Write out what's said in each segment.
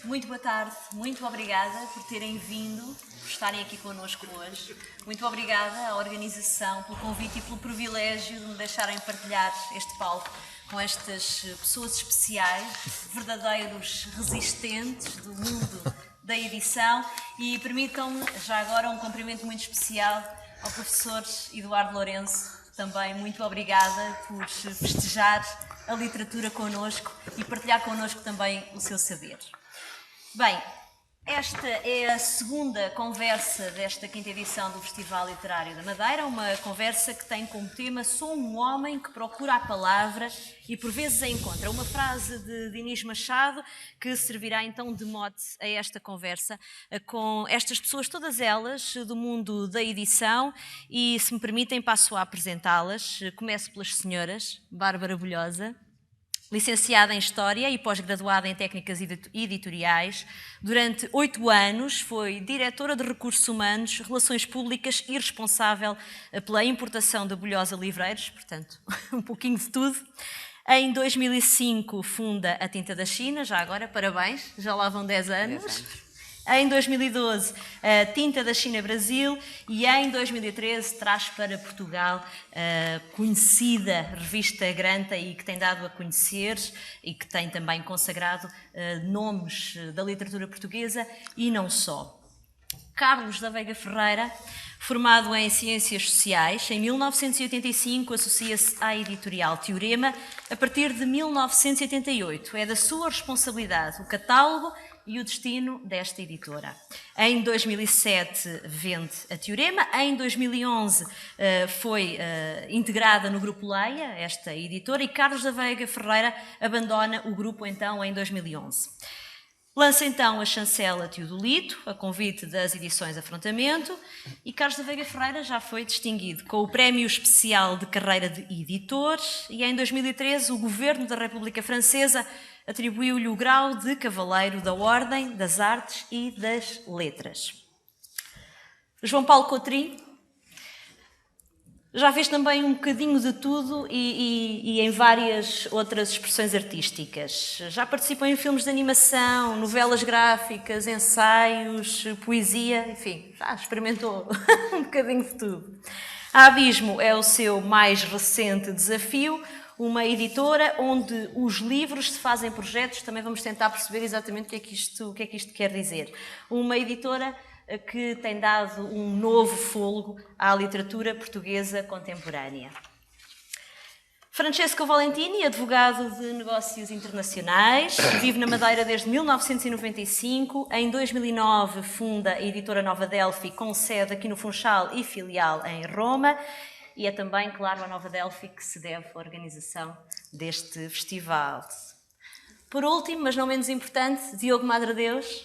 Muito boa tarde, muito obrigada por terem vindo, por estarem aqui connosco hoje. Muito obrigada à organização pelo convite e pelo privilégio de me deixarem partilhar este palco com estas pessoas especiais, verdadeiros resistentes do mundo da edição. E permitam-me já agora um cumprimento muito especial ao professor Eduardo Lourenço. Também muito obrigada por festejar a literatura connosco e partilhar connosco também o seu saber. Bem, esta é a segunda conversa desta quinta edição do Festival Literário da Madeira, uma conversa que tem como tema "Sou um homem que procura a palavra e por vezes a encontra", uma frase de Dinis Machado que servirá então de mote a esta conversa com estas pessoas, todas elas do mundo da edição, e se me permitem passo a apresentá-las. Começo pelas senhoras. Bárbara Bolhosa, licenciada em História e pós-graduada em Técnicas Editoriais. Durante 8 anos foi diretora de Recursos Humanos, Relações Públicas e responsável pela importação da Bolhosa Livreiros, portanto, um pouquinho de tudo. Em 2005 funda a Tinta da China, já agora, parabéns, já lá vão 10 anos. 10 anos. Em 2012, a Tinta da China Brasil, e em 2013 traz para Portugal a conhecida revista Granta, e que tem dado a conhecer e que tem também consagrado nomes da literatura portuguesa e não só. Carlos da Veiga Ferreira, formado em Ciências Sociais, em 1985 associa-se à editorial Teorema. A partir de 1988 é da sua responsabilidade o catálogo e o destino desta editora. Em 2007 vende a Teorema, em 2011 foi integrada no Grupo Leia, esta editora, e Carlos da Veiga Ferreira abandona o grupo então em 2011. Lança então a chancela Teodolito, a convite das edições Afrontamento, e Carlos da Veiga Ferreira já foi distinguido com o Prémio Especial de Carreira de Editor, e em 2013 o Governo da República Francesa atribuiu-lhe o grau de Cavaleiro da Ordem das Artes e das Letras. João Paulo Cotrim já fez também um bocadinho de tudo e em várias outras expressões artísticas. Já participou em filmes de animação, novelas gráficas, ensaios, poesia, enfim, já experimentou um bocadinho de tudo. A Abismo é o seu mais recente desafio, uma editora onde os livros se fazem projetos. Também vamos tentar perceber exatamente o que é que isto quer dizer. Uma editora que tem dado um novo fôlego à literatura portuguesa contemporânea. Francesco Valentini, advogado de negócios internacionais, vive na Madeira desde 1995. Em 2009 funda a editora Nova Delphi, com sede aqui no Funchal e filial em Roma. E é também, claro, a Nova Delphi que se deve à organização deste festival. Por último, mas não menos importante, Diogo Madredeus,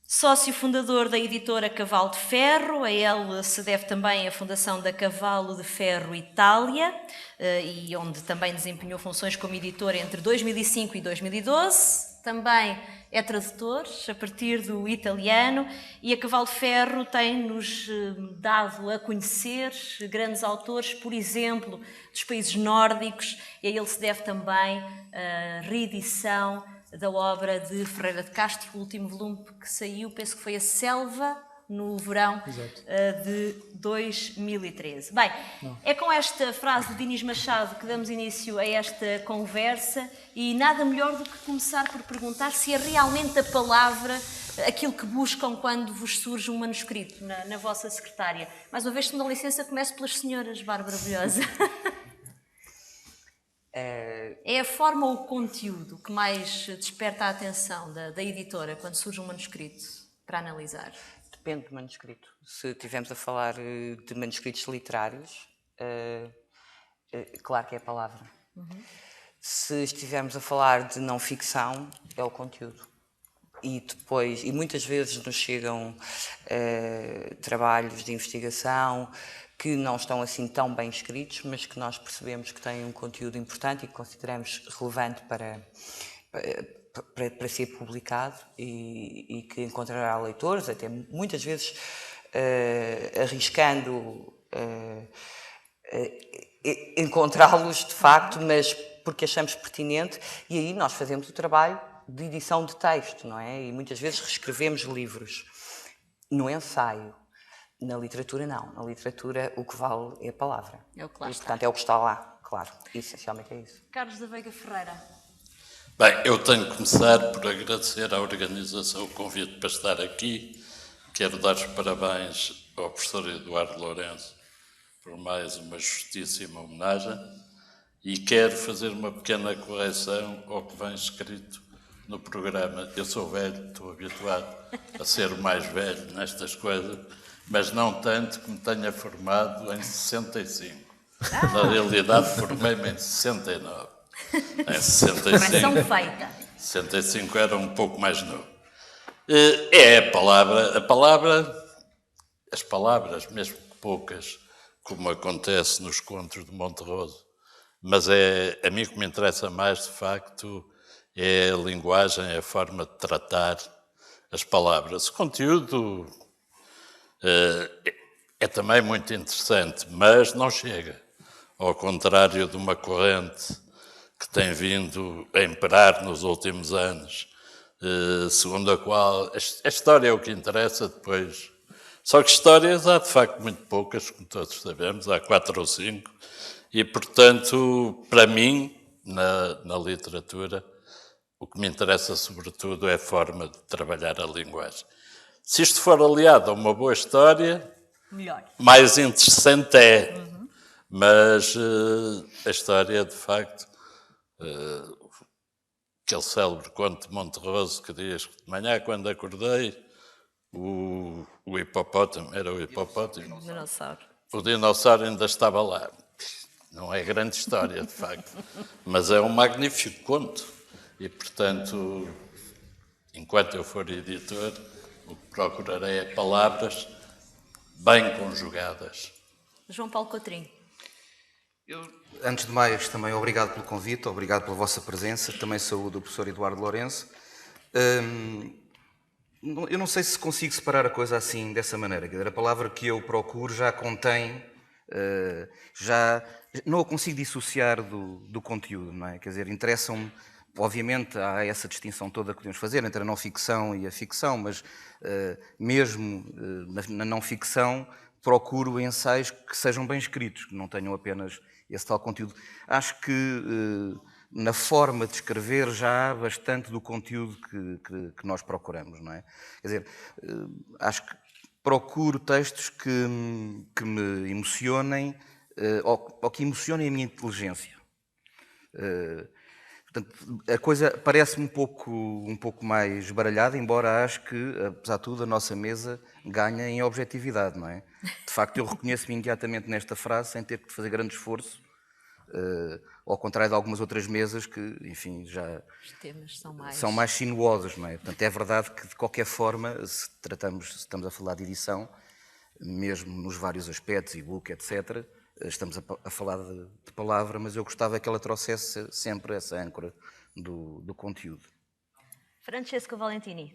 sócio fundador da editora Cavalo de Ferro. A ele se deve também a fundação da Cavalo de Ferro Itália, e onde também desempenhou funções como editor entre 2005 e 2012. Também é tradutor a partir do italiano, e a Cavalo de Ferro tem-nos dado a conhecer grandes autores, por exemplo, dos países nórdicos, e a ele se deve também a reedição da obra de Ferreira de Castro, o último volume que saiu, penso que foi A Selva, no verão de 2013. Bem, é com esta frase de Dinis Machado que damos início a esta conversa, e nada melhor do que começar por perguntar se é realmente a palavra aquilo que buscam quando vos surge um manuscrito na vossa secretária. Mais uma vez, se me dão licença, começo pelas senhoras. Bárbara Bolhosa. É a forma ou o conteúdo que mais desperta a atenção da editora quando surge um manuscrito para analisar? Depende do manuscrito. Se estivermos a falar de manuscritos literários, claro que é a palavra. Se estivermos a falar de não ficção, é o conteúdo. E depois, e muitas vezes nos chegam trabalhos de investigação que não estão assim tão bem escritos, mas que nós percebemos que têm um conteúdo importante e que consideramos relevante para ser publicado, e que encontrará leitores, até muitas vezes arriscando encontrá-los de facto, mas porque achamos pertinente, e aí nós fazemos o trabalho de edição de texto, não é? E muitas vezes reescrevemos livros. No ensaio, na literatura não. Na literatura o que vale é a palavra. É o que lá e, está. portanto, é o que está lá, claro. Essencialmente é isso. Carlos da Veiga Ferreira. Bem, eu tenho que começar por agradecer à organização o convite para estar aqui. Quero dar os parabéns ao professor Eduardo Lourenço por mais uma justíssima homenagem e quero fazer uma pequena correção ao que vem escrito no programa. Eu sou velho, estou habituado a ser o mais velho nestas coisas, mas não tanto que me tenha formado em 65. Na realidade, formei-me em 69. Em 65. Correção feita. 65 era um pouco mais novo. É a palavra, as palavras, mesmo que poucas, como acontece nos contos de Monterroso, mas a mim que me interessa mais, de facto, é a linguagem, é a forma de tratar as palavras. O conteúdo é também muito interessante, mas não chega. Ao contrário de uma corrente que tem vindo a imperar nos últimos anos, segundo a qual a história é o que interessa depois. Só que histórias há, de facto, muito poucas, como todos sabemos, há 4 ou 5, e, portanto, para mim, na literatura, o que me interessa, sobretudo, é a forma de trabalhar a linguagem. Se isto for aliado a uma boa história, melhor. Mais interessante é, mas a história, de facto, aquele célebre conto de Monterroso que diz que de manhã, quando acordei, o hipopótamo, era o hipopótamo? Dinossauro. O dinossauro ainda estava lá. Não é grande história, de facto, mas é um magnífico conto. E, portanto, enquanto eu for editor, o que procurarei é palavras bem conjugadas. João Paulo Cotrim. Antes de mais, também obrigado pelo convite, obrigado pela vossa presença. Também saúdo o professor Eduardo Lourenço. Eu não sei se consigo separar a coisa assim, dessa maneira. Quer dizer, a palavra que eu procuro já contém, já não a consigo dissociar do conteúdo, não é? Quer dizer, interessam-me, obviamente, há essa distinção toda que podemos fazer entre a não ficção e a ficção, mas mesmo na não ficção procuro ensaios que sejam bem escritos, que não tenham apenas esse tal conteúdo. Acho que na forma de escrever já há bastante do conteúdo que nós procuramos, não é? Quer dizer, acho que procuro textos que me emocionem ou que emocionem a minha inteligência. Portanto, a coisa parece-me um pouco mais baralhada, embora acho que, apesar de tudo, a nossa mesa ganha em objetividade, não é? De facto, eu reconheço-me imediatamente nesta frase, sem ter que fazer grande esforço, ao contrário de algumas outras mesas que, enfim, já Os temas são mais sinuosos, não é? Portanto, é verdade que, de qualquer forma, se estamos a falar de edição, mesmo nos vários aspectos, e-book, etc., estamos a falar de palavra, mas eu gostava que ela trouxesse sempre essa âncora do conteúdo. Francesco Valentini.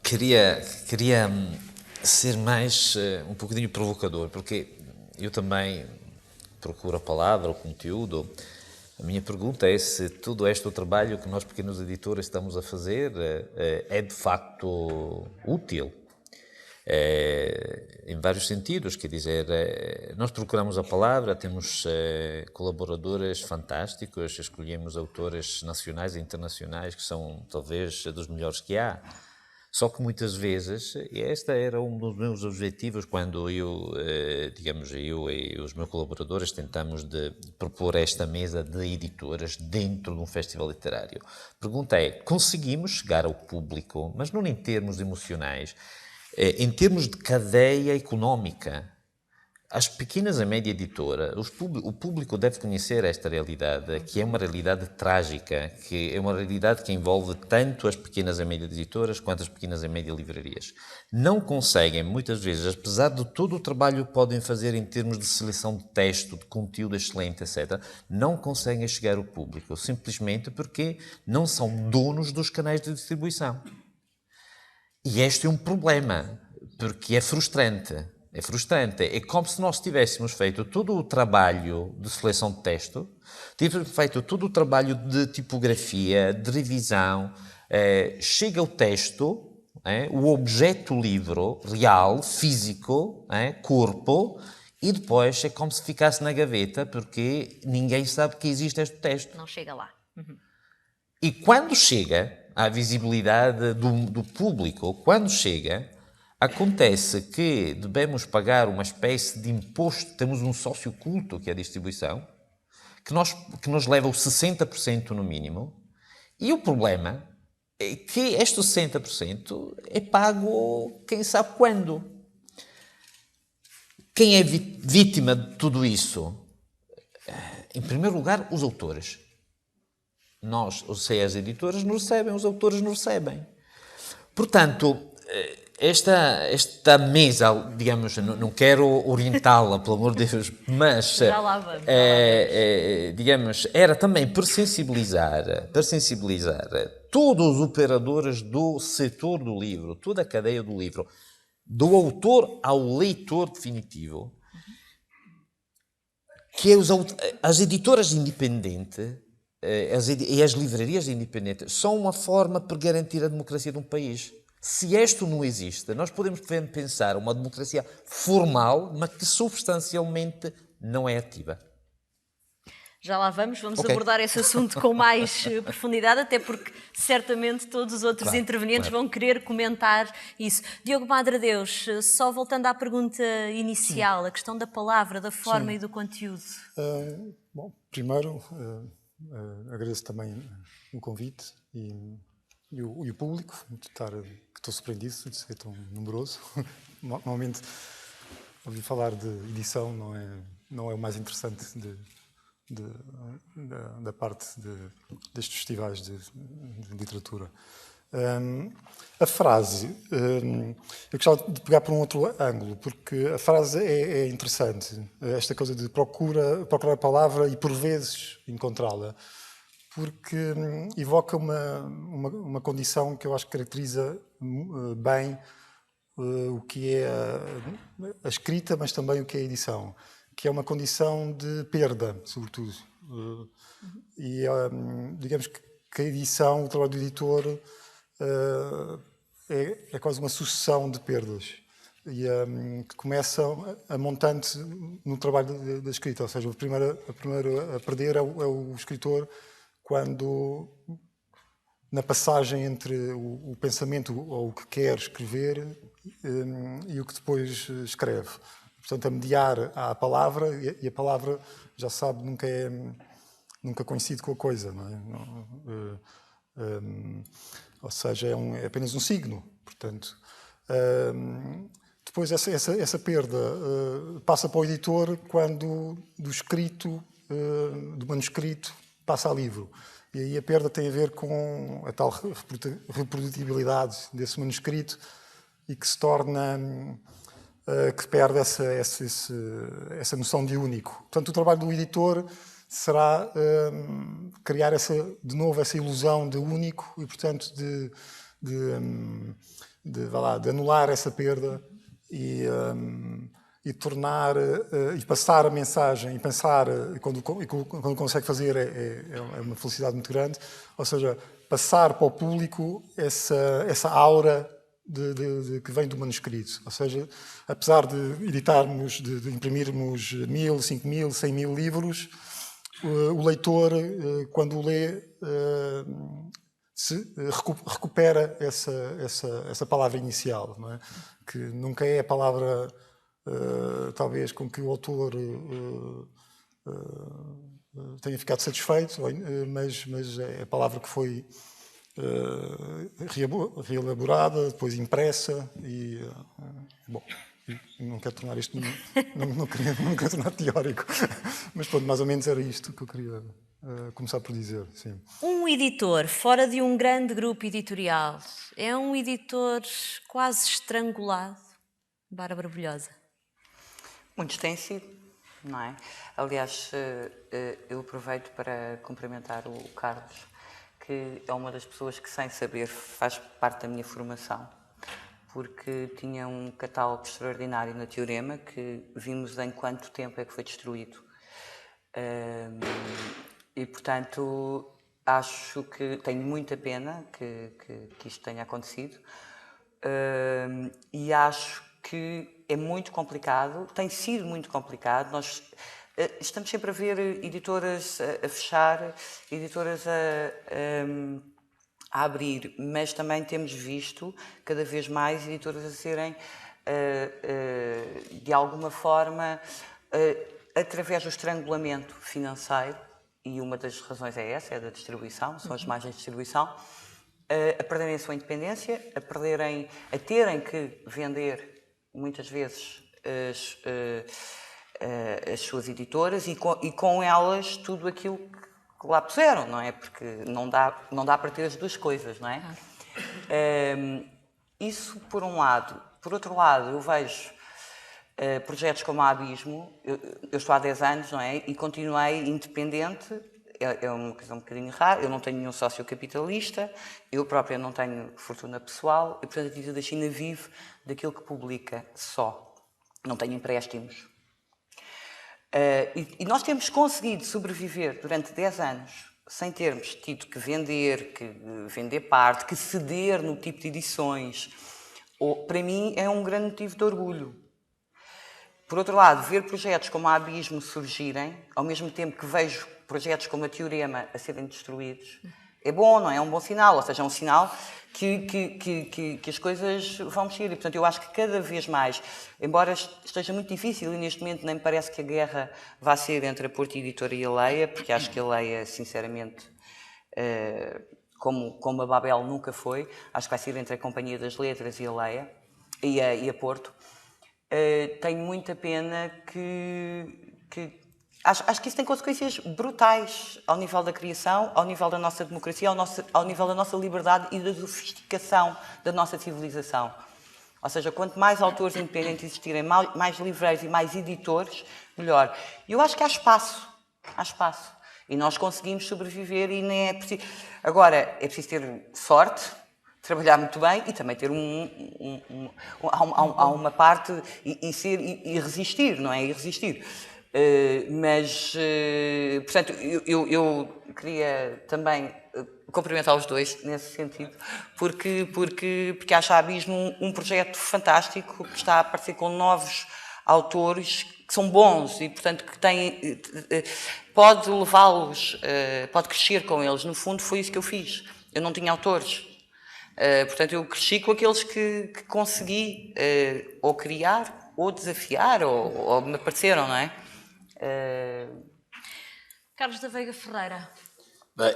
Queria ser mais um bocadinho provocador, porque eu também procuro a palavra, o conteúdo. A minha pergunta é se todo este trabalho que nós pequenos editores estamos a fazer é de facto útil. Em vários sentidos, quer dizer, nós procuramos a palavra, temos colaboradores fantásticos, escolhemos autores nacionais e internacionais que são talvez dos melhores que há. Só que muitas vezes, e este era um dos meus objetivos quando eu e os meus colaboradores tentamos de propor esta mesa de editoras dentro de um festival literário. A pergunta é, conseguimos chegar ao público, mas não em termos emocionais, em termos de cadeia económica? As pequenas e média editora, o público deve conhecer esta realidade, que é uma realidade trágica, que é uma realidade que envolve tanto as pequenas e médias editoras quanto as pequenas e médias livrarias. Não conseguem, muitas vezes, apesar de todo o trabalho que podem fazer em termos de seleção de texto, de conteúdo excelente, etc., não conseguem chegar ao público, simplesmente porque não são donos dos canais de distribuição. E este é um problema, porque é frustrante. É frustrante. É como se nós tivéssemos feito todo o trabalho de seleção de texto, tivéssemos feito todo o trabalho de tipografia, de revisão, chega o texto, o objeto livro, real, físico, corpo, e depois é como se ficasse na gaveta, porque ninguém sabe que existe este texto. Não chega lá. E quando chega à visibilidade do público, quando chega, acontece que devemos pagar uma espécie de imposto, temos um sócio oculto, que é a distribuição, que nos leva os 60% no mínimo, e o problema é que este 60% é pago quem sabe quando. Quem é vítima de tudo isso? Em primeiro lugar, os autores. Nós, ou seja, as editoras nos recebem, os autores nos recebem. Portanto, esta mesa, digamos, não quero orientá-la, pelo amor de Deus, mas, Já lá vamos. digamos, era também para sensibilizar todos os operadores do setor do livro, toda a cadeia do livro, do autor ao leitor definitivo, que as editoras independentes e as livrarias independentes são uma forma para garantir a democracia de um país. Se isto não existe, nós podemos pensar uma democracia formal, mas que substancialmente não é ativa. Já lá vamos Ok. abordar esse assunto com mais profundidade, até porque certamente todos os outros intervenientes vão querer comentar isso. Diogo Madre Deus, só voltando à pergunta inicial, a questão da palavra, da forma e do conteúdo. Bom, primeiro, agradeço também o convite e o público, que estou surpreendido de ser tão numeroso. Normalmente, ouvir falar de edição não é o mais interessante da parte destes festivais de literatura. A frase, eu gostava de pegar por um outro ângulo, porque a frase é interessante. Esta coisa de procurar a palavra e, por vezes, encontrá-la, porque evoca uma condição que eu acho que caracteriza bem o que é a escrita, mas também o que é a edição, que é uma condição de perda, sobretudo. E digamos que a edição, o trabalho do editor, é quase uma sucessão de perdas e que começa a montante no trabalho da escrita, ou seja, o primeiro a perder é o escritor quando, na passagem entre o pensamento ou o que quer escrever e o que depois escreve. Portanto, a mediar à palavra, e a palavra, já sabe, nunca coincide com a coisa, não é? Ou seja, é apenas um signo. Portanto, depois essa perda passa para o editor quando do escrito, do manuscrito, passa a livro. E aí a perda tem a ver com a tal reprodutibilidade desse manuscrito e que se torna, que perde essa noção de único. Portanto, o trabalho do editor será criar de novo essa ilusão de único e, portanto, de anular essa perda e tornar e passar a mensagem e pensar, quando consegue fazer é uma felicidade muito grande, ou seja, passar para o público essa aura que vem do manuscrito. Ou seja, apesar de editarmos, de imprimirmos 1000, 5000, 100.000 livros, o leitor, quando o lê, recupera essa palavra inicial, não é? Que nunca é a palavra, talvez, com que o autor tenha ficado satisfeito, mas é a palavra que foi reelaborada, depois impressa e, bom, não quero tornar isto, não quero tornar teórico, mas pronto, mais ou menos era isto que eu queria começar por dizer, sim. Um editor fora de um grande grupo editorial é um editor quase estrangulado, Bárbara Bolhosa? Muitos têm sido, não é? Aliás, eu aproveito para cumprimentar o Carlos, que é uma das pessoas que, sem saber, faz parte da minha formação. porque tinha um catálogo extraordinário na Teorema que vimos em quanto tempo é que foi destruído. E, portanto, acho que tenho muita pena que isto tenha acontecido e acho que é muito complicado, tem sido muito complicado. Nós estamos sempre a ver editoras a fechar, editoras a abrir, mas também temos visto cada vez mais editoras a serem, de alguma forma, através do estrangulamento financeiro, e uma das razões é essa, é da distribuição, são as margens de distribuição, a perderem a sua independência, a terem que vender, muitas vezes, as suas editoras e com elas tudo aquilo que lá puseram, não é? Porque não dá para ter as duas coisas, não é? Isso por um lado. Por outro lado, eu vejo projetos como a Abismo, eu estou há 10 anos, não é? E continuei independente, é uma coisa um bocadinho rara, eu não tenho nenhum sócio capitalista, eu própria não tenho fortuna pessoal, e portanto a Editora da China vive daquilo que publica só, não tenho empréstimos. E nós temos conseguido sobreviver durante 10 anos sem termos tido que vender parte, que ceder no tipo de edições. Para mim é um grande motivo de orgulho. Por outro lado, ver projetos como a Abismo surgirem, ao mesmo tempo que vejo projetos como a Teorema a serem destruídos, é bom, não é? É um bom sinal, ou seja, é um sinal que as coisas vão mexer. E, portanto, eu acho que cada vez mais, embora esteja muito difícil, e neste momento nem me parece que a guerra vá ser entre a Porta Editora e a Leia, porque acho que a Leia, sinceramente, como a Babel nunca foi, acho que vai ser entre a Companhia das Letras e a Leia, e a Porto. Tenho muita pena que acho que isso tem consequências brutais ao nível da criação, ao nível da nossa democracia, ao nível da nossa liberdade e da sofisticação da nossa civilização. Ou seja, quanto mais autores independentes existirem, mais livreiros e mais editores, melhor. E eu acho que há espaço. E nós conseguimos sobreviver e nem é preciso... Agora, é preciso ter sorte, trabalhar muito bem e também ter há uma parte e resistir, não é? E resistir. Portanto, eu queria também cumprimentar os dois nesse sentido, porque acho a Abismo um projeto fantástico que está a aparecer com novos autores que são bons e, portanto, pode levá-los, pode crescer com eles. No fundo, foi isso que eu fiz. Eu não tinha autores. Portanto, eu cresci com aqueles que consegui ou criar, ou desafiar, ou me apareceram, não é? Carlos da Veiga Ferreira, Bem,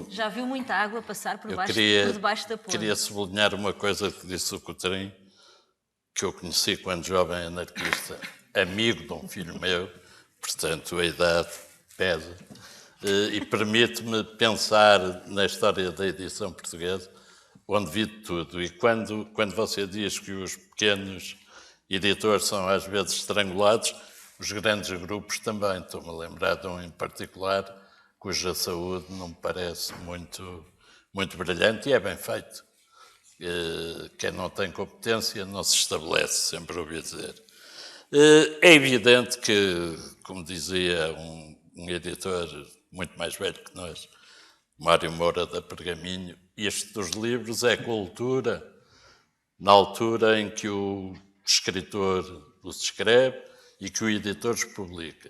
já viu muita água passar por debaixo da ponte. Queria sublinhar uma coisa que disse o Coutrinho, que eu conheci quando jovem anarquista, amigo de um filho meu, portanto a idade pesa, e permite-me pensar na história da edição portuguesa, onde vi de tudo. E quando você diz que os pequenos editores são às vezes estrangulados, os grandes grupos também. Estou-me a lembrar de um em particular, cuja saúde não me parece muito brilhante e é bem feito. Quem não tem competência não se estabelece, sempre ouvi dizer. É evidente que, como dizia um editor muito mais velho que nós, Mário Moura da Pergaminho, este dos livros é cultura na altura em que o escritor os escreve e que o editor os publica.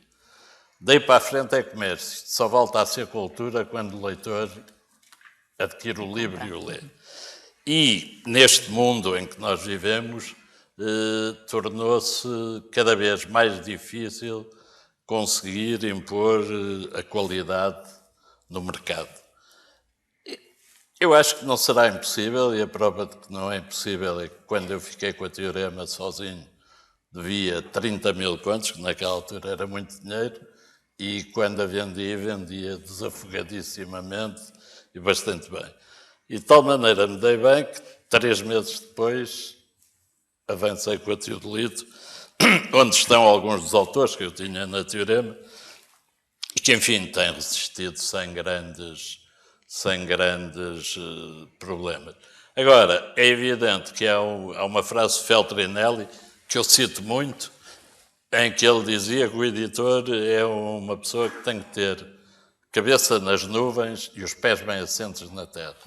Daí para a frente é comércio. Só volta a ser cultura quando o leitor adquire o livro e o lê. E neste mundo em que nós vivemos, tornou-se cada vez mais difícil conseguir impor a qualidade no mercado. Eu acho que não será impossível, e a prova de que não é impossível é que quando eu fiquei com a Teorema sozinho, devia 30 mil contos, que naquela altura era muito dinheiro, e quando a vendia desafogadissimamente e bastante bem. E de tal maneira me dei bem que 3 meses depois avancei com a Teodolito, onde estão alguns dos autores que eu tinha na Teorema, e que, enfim, têm resistido sem grandes problemas. Agora, é evidente que há uma frase de Feltrinelli que eu cito muito, em que ele dizia que o editor é uma pessoa que tem que ter cabeça nas nuvens e os pés bem assentos na terra.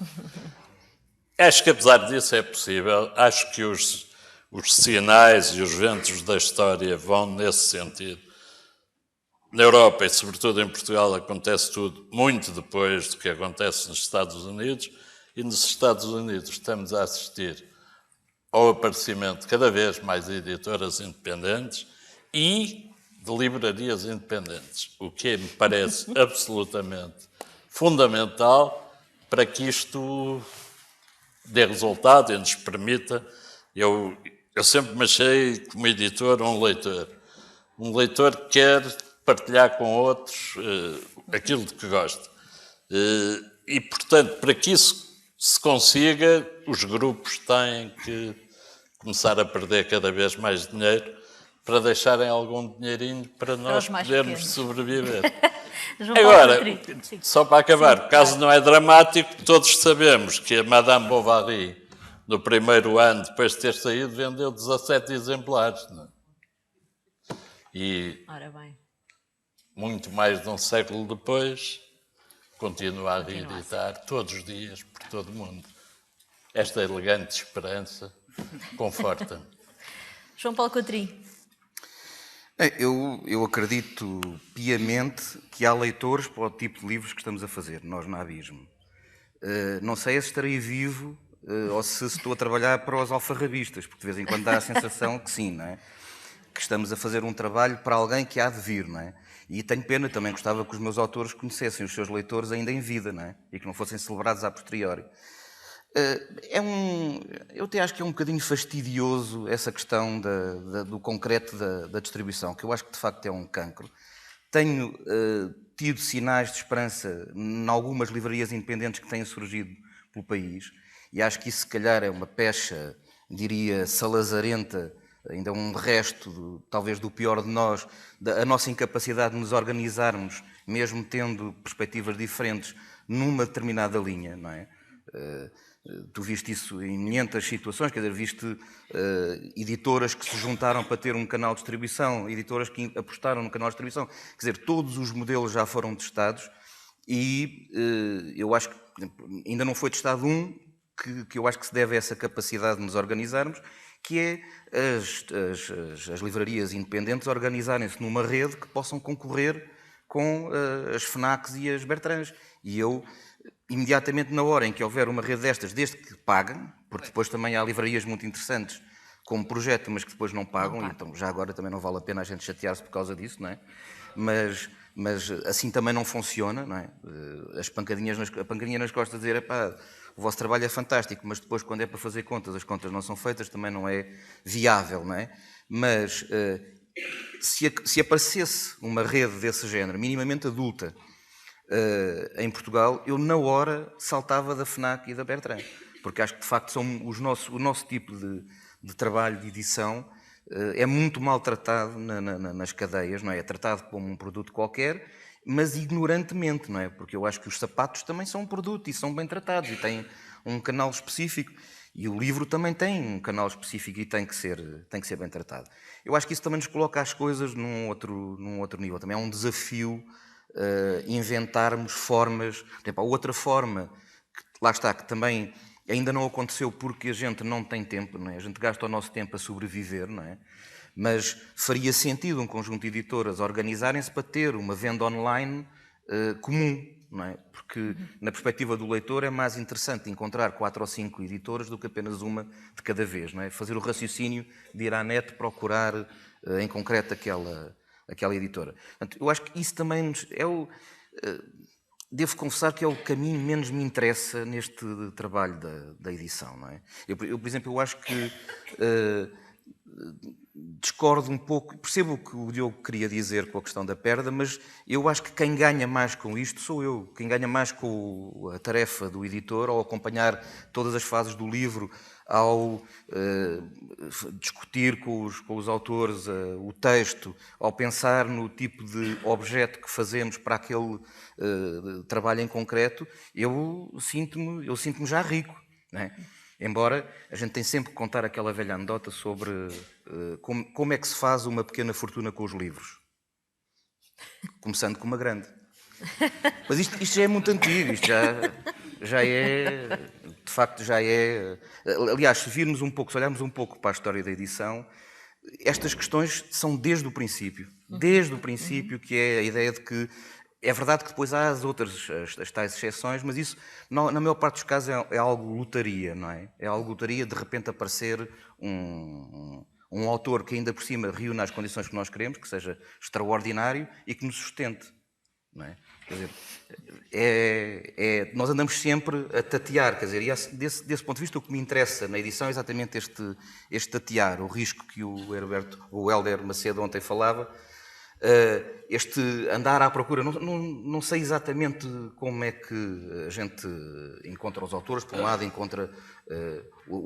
Acho que apesar disso é possível. Acho que os sinais e os ventos da história vão nesse sentido. Na Europa e sobretudo em Portugal acontece tudo muito depois do que acontece nos Estados Unidos, e nos Estados Unidos estamos a assistir ao aparecimento de cada vez mais editoras independentes e de livrarias independentes, o que me parece absolutamente fundamental para que isto dê resultado e nos permita. Eu sempre me achei, como editor, um leitor. Um leitor que quer partilhar com outros aquilo de que gosta. E, portanto, para que isso se consiga, os grupos têm que começar a perder cada vez mais dinheiro para deixarem algum dinheirinho para nós podermos pequenos. sobreviver. João Paulo Agora, Coutinho. Sim. só para acabar, o caso não é dramático, todos sabemos que a Madame Bovary, no primeiro ano, depois de ter saído, vendeu 17 exemplares. Não é? E Ora bem. muito mais de um século depois, continua a reeditar todos os dias por todo o mundo. Esta elegante esperança conforta-me. João Paulo Coutinho. Eu acredito piamente que há leitores para o tipo de livros que estamos a fazer, nós na Abismo. Não sei se estarei vivo ou se estou a trabalhar para os alfarrabistas, porque de vez em quando dá a sensação que sim, não é? Que estamos a fazer um trabalho para alguém que há de vir, não é? E tenho pena, também gostava que os meus autores conhecessem os seus leitores ainda em vida, não é? E que não fossem celebrados a posteriori. Eu até acho que é um bocadinho fastidioso essa questão do concreto da distribuição, que eu acho que de facto é um cancro. Tenho tido sinais de esperança em algumas livrarias independentes que têm surgido pelo país, e acho que isso se calhar é uma pecha, diria, salazarenta, ainda um resto, talvez, do pior de nós, a nossa incapacidade de nos organizarmos, mesmo tendo perspectivas diferentes, numa determinada linha, não é? Tu viste isso em 500 situações, quer dizer, viste editoras que se juntaram para ter um canal de distribuição, editoras que apostaram no canal de distribuição, quer dizer, todos os modelos já foram testados e eu acho que ainda não foi testado um que eu acho que se deve a essa capacidade de nos organizarmos, que é as livrarias independentes organizarem-se numa rede que possam concorrer com as FNACs e as Bertrands. E eu, imediatamente na hora em que houver uma rede destas, desde que paguem, porque depois também há livrarias muito interessantes como projeto, mas que depois não pagam, então já agora também não vale a pena a gente chatear-se por causa disso, não é? Mas assim também não funciona, não é? A pancadinha nas costas dizer, epá, o vosso trabalho é fantástico, mas depois quando é para fazer contas, as contas não são feitas, também não é viável, não é? Mas se aparecesse uma rede desse género, minimamente adulta, em Portugal, eu na hora saltava da FNAC e da Bertrand, porque acho que de facto são o nosso tipo de trabalho de edição é muito maltratado nas cadeias, não é? É tratado como um produto qualquer, mas ignorantemente, não é? Porque eu acho que os sapatos também são um produto e são bem tratados e têm um canal específico. E o livro também tem um canal específico e tem que ser bem tratado. Eu acho que isso também nos coloca as coisas num outro nível. Também é um desafio inventarmos formas. A outra forma, que, lá está, que também ainda não aconteceu porque a gente não tem tempo, não é? A gente gasta o nosso tempo a sobreviver, não é? Mas faria sentido um conjunto de editoras organizarem-se para ter uma venda online comum, não é? Porque na perspectiva do leitor é mais interessante encontrar 4 ou 5 editoras do que apenas uma de cada vez, não é? Fazer o raciocínio de ir à net procurar em concreto aquela editora. Portanto, eu acho que isso também devo confessar que é o caminho que menos me interessa neste trabalho da edição, não é? Eu, por exemplo, eu acho que discordo um pouco, percebo o que o Diogo queria dizer com a questão da perda, mas eu acho que quem ganha mais com isto sou eu. Quem ganha mais com a tarefa do editor, ao acompanhar todas as fases do livro, ao discutir com os autores o texto, ao pensar no tipo de objeto que fazemos para aquele trabalho em concreto, eu sinto-me já rico, não é? Embora a gente tem sempre que contar aquela velha anedota sobre como é que se faz uma pequena fortuna com os livros. Começando com uma grande. Mas isto já é muito antigo, isto já é, de facto já é... Aliás, se virmos um pouco, se olharmos um pouco para a história da edição, estas questões são desde o princípio. Desde o princípio, que é a ideia de que é verdade que depois há as outras, as tais exceções, mas isso, na maior parte dos casos, é algo lotaria, não é? É algo lotaria de repente aparecer um autor que ainda por cima reúne as condições que nós queremos, que seja extraordinário e que nos sustente, não é? Quer dizer, nós andamos sempre a tatear, quer dizer, e desse ponto de vista o que me interessa na edição é exatamente este tatear, o risco que o Hélder Macedo ontem falava, este andar à procura. Não sei exatamente como é que a gente encontra os autores, por um lado encontra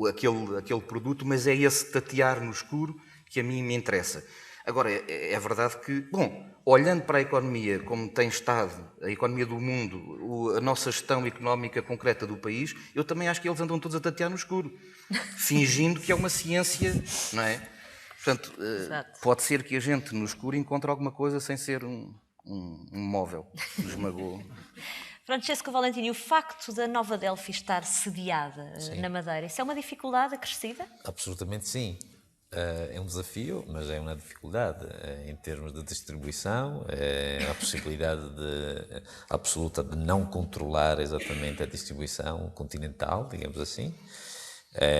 aquele produto, mas é esse tatear no escuro que a mim me interessa. Agora, é verdade que, bom, olhando para a economia como tem estado, a economia do mundo, a nossa gestão económica concreta do país, eu também acho que eles andam todos a tatear no escuro, fingindo que é uma ciência, não é? Portanto, pode ser que a gente no escuro encontre alguma coisa sem ser um móvel que nos magoou. Francesco Valentini, o facto da Nova Delphi estar sediada na Madeira, isso é uma dificuldade acrescida? Absolutamente sim. É um desafio, mas é uma dificuldade em termos de distribuição, a possibilidade absoluta de não controlar exatamente a distribuição continental, digamos assim.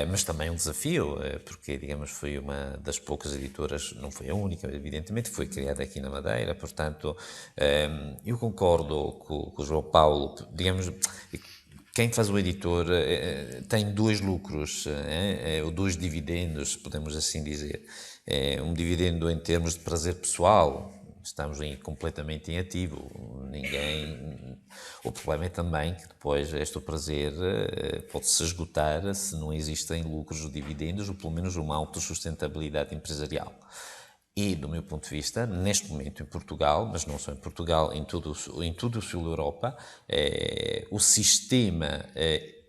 Mas também um desafio, porque, digamos, foi uma das poucas editoras, não foi a única, evidentemente, foi criada aqui na Madeira, portanto, eu concordo com o João Paulo, digamos, quem faz o editor tem dois lucros, ou dois dividendos, podemos assim dizer. Um dividendo em termos de prazer pessoal, estamos completamente em ativo, O problema é também que depois este prazer pode-se esgotar se não existem lucros ou dividendos, ou pelo menos uma autossustentabilidade empresarial. E, do meu ponto de vista, neste momento em Portugal, mas não só em Portugal, em todo o sul da Europa, o sistema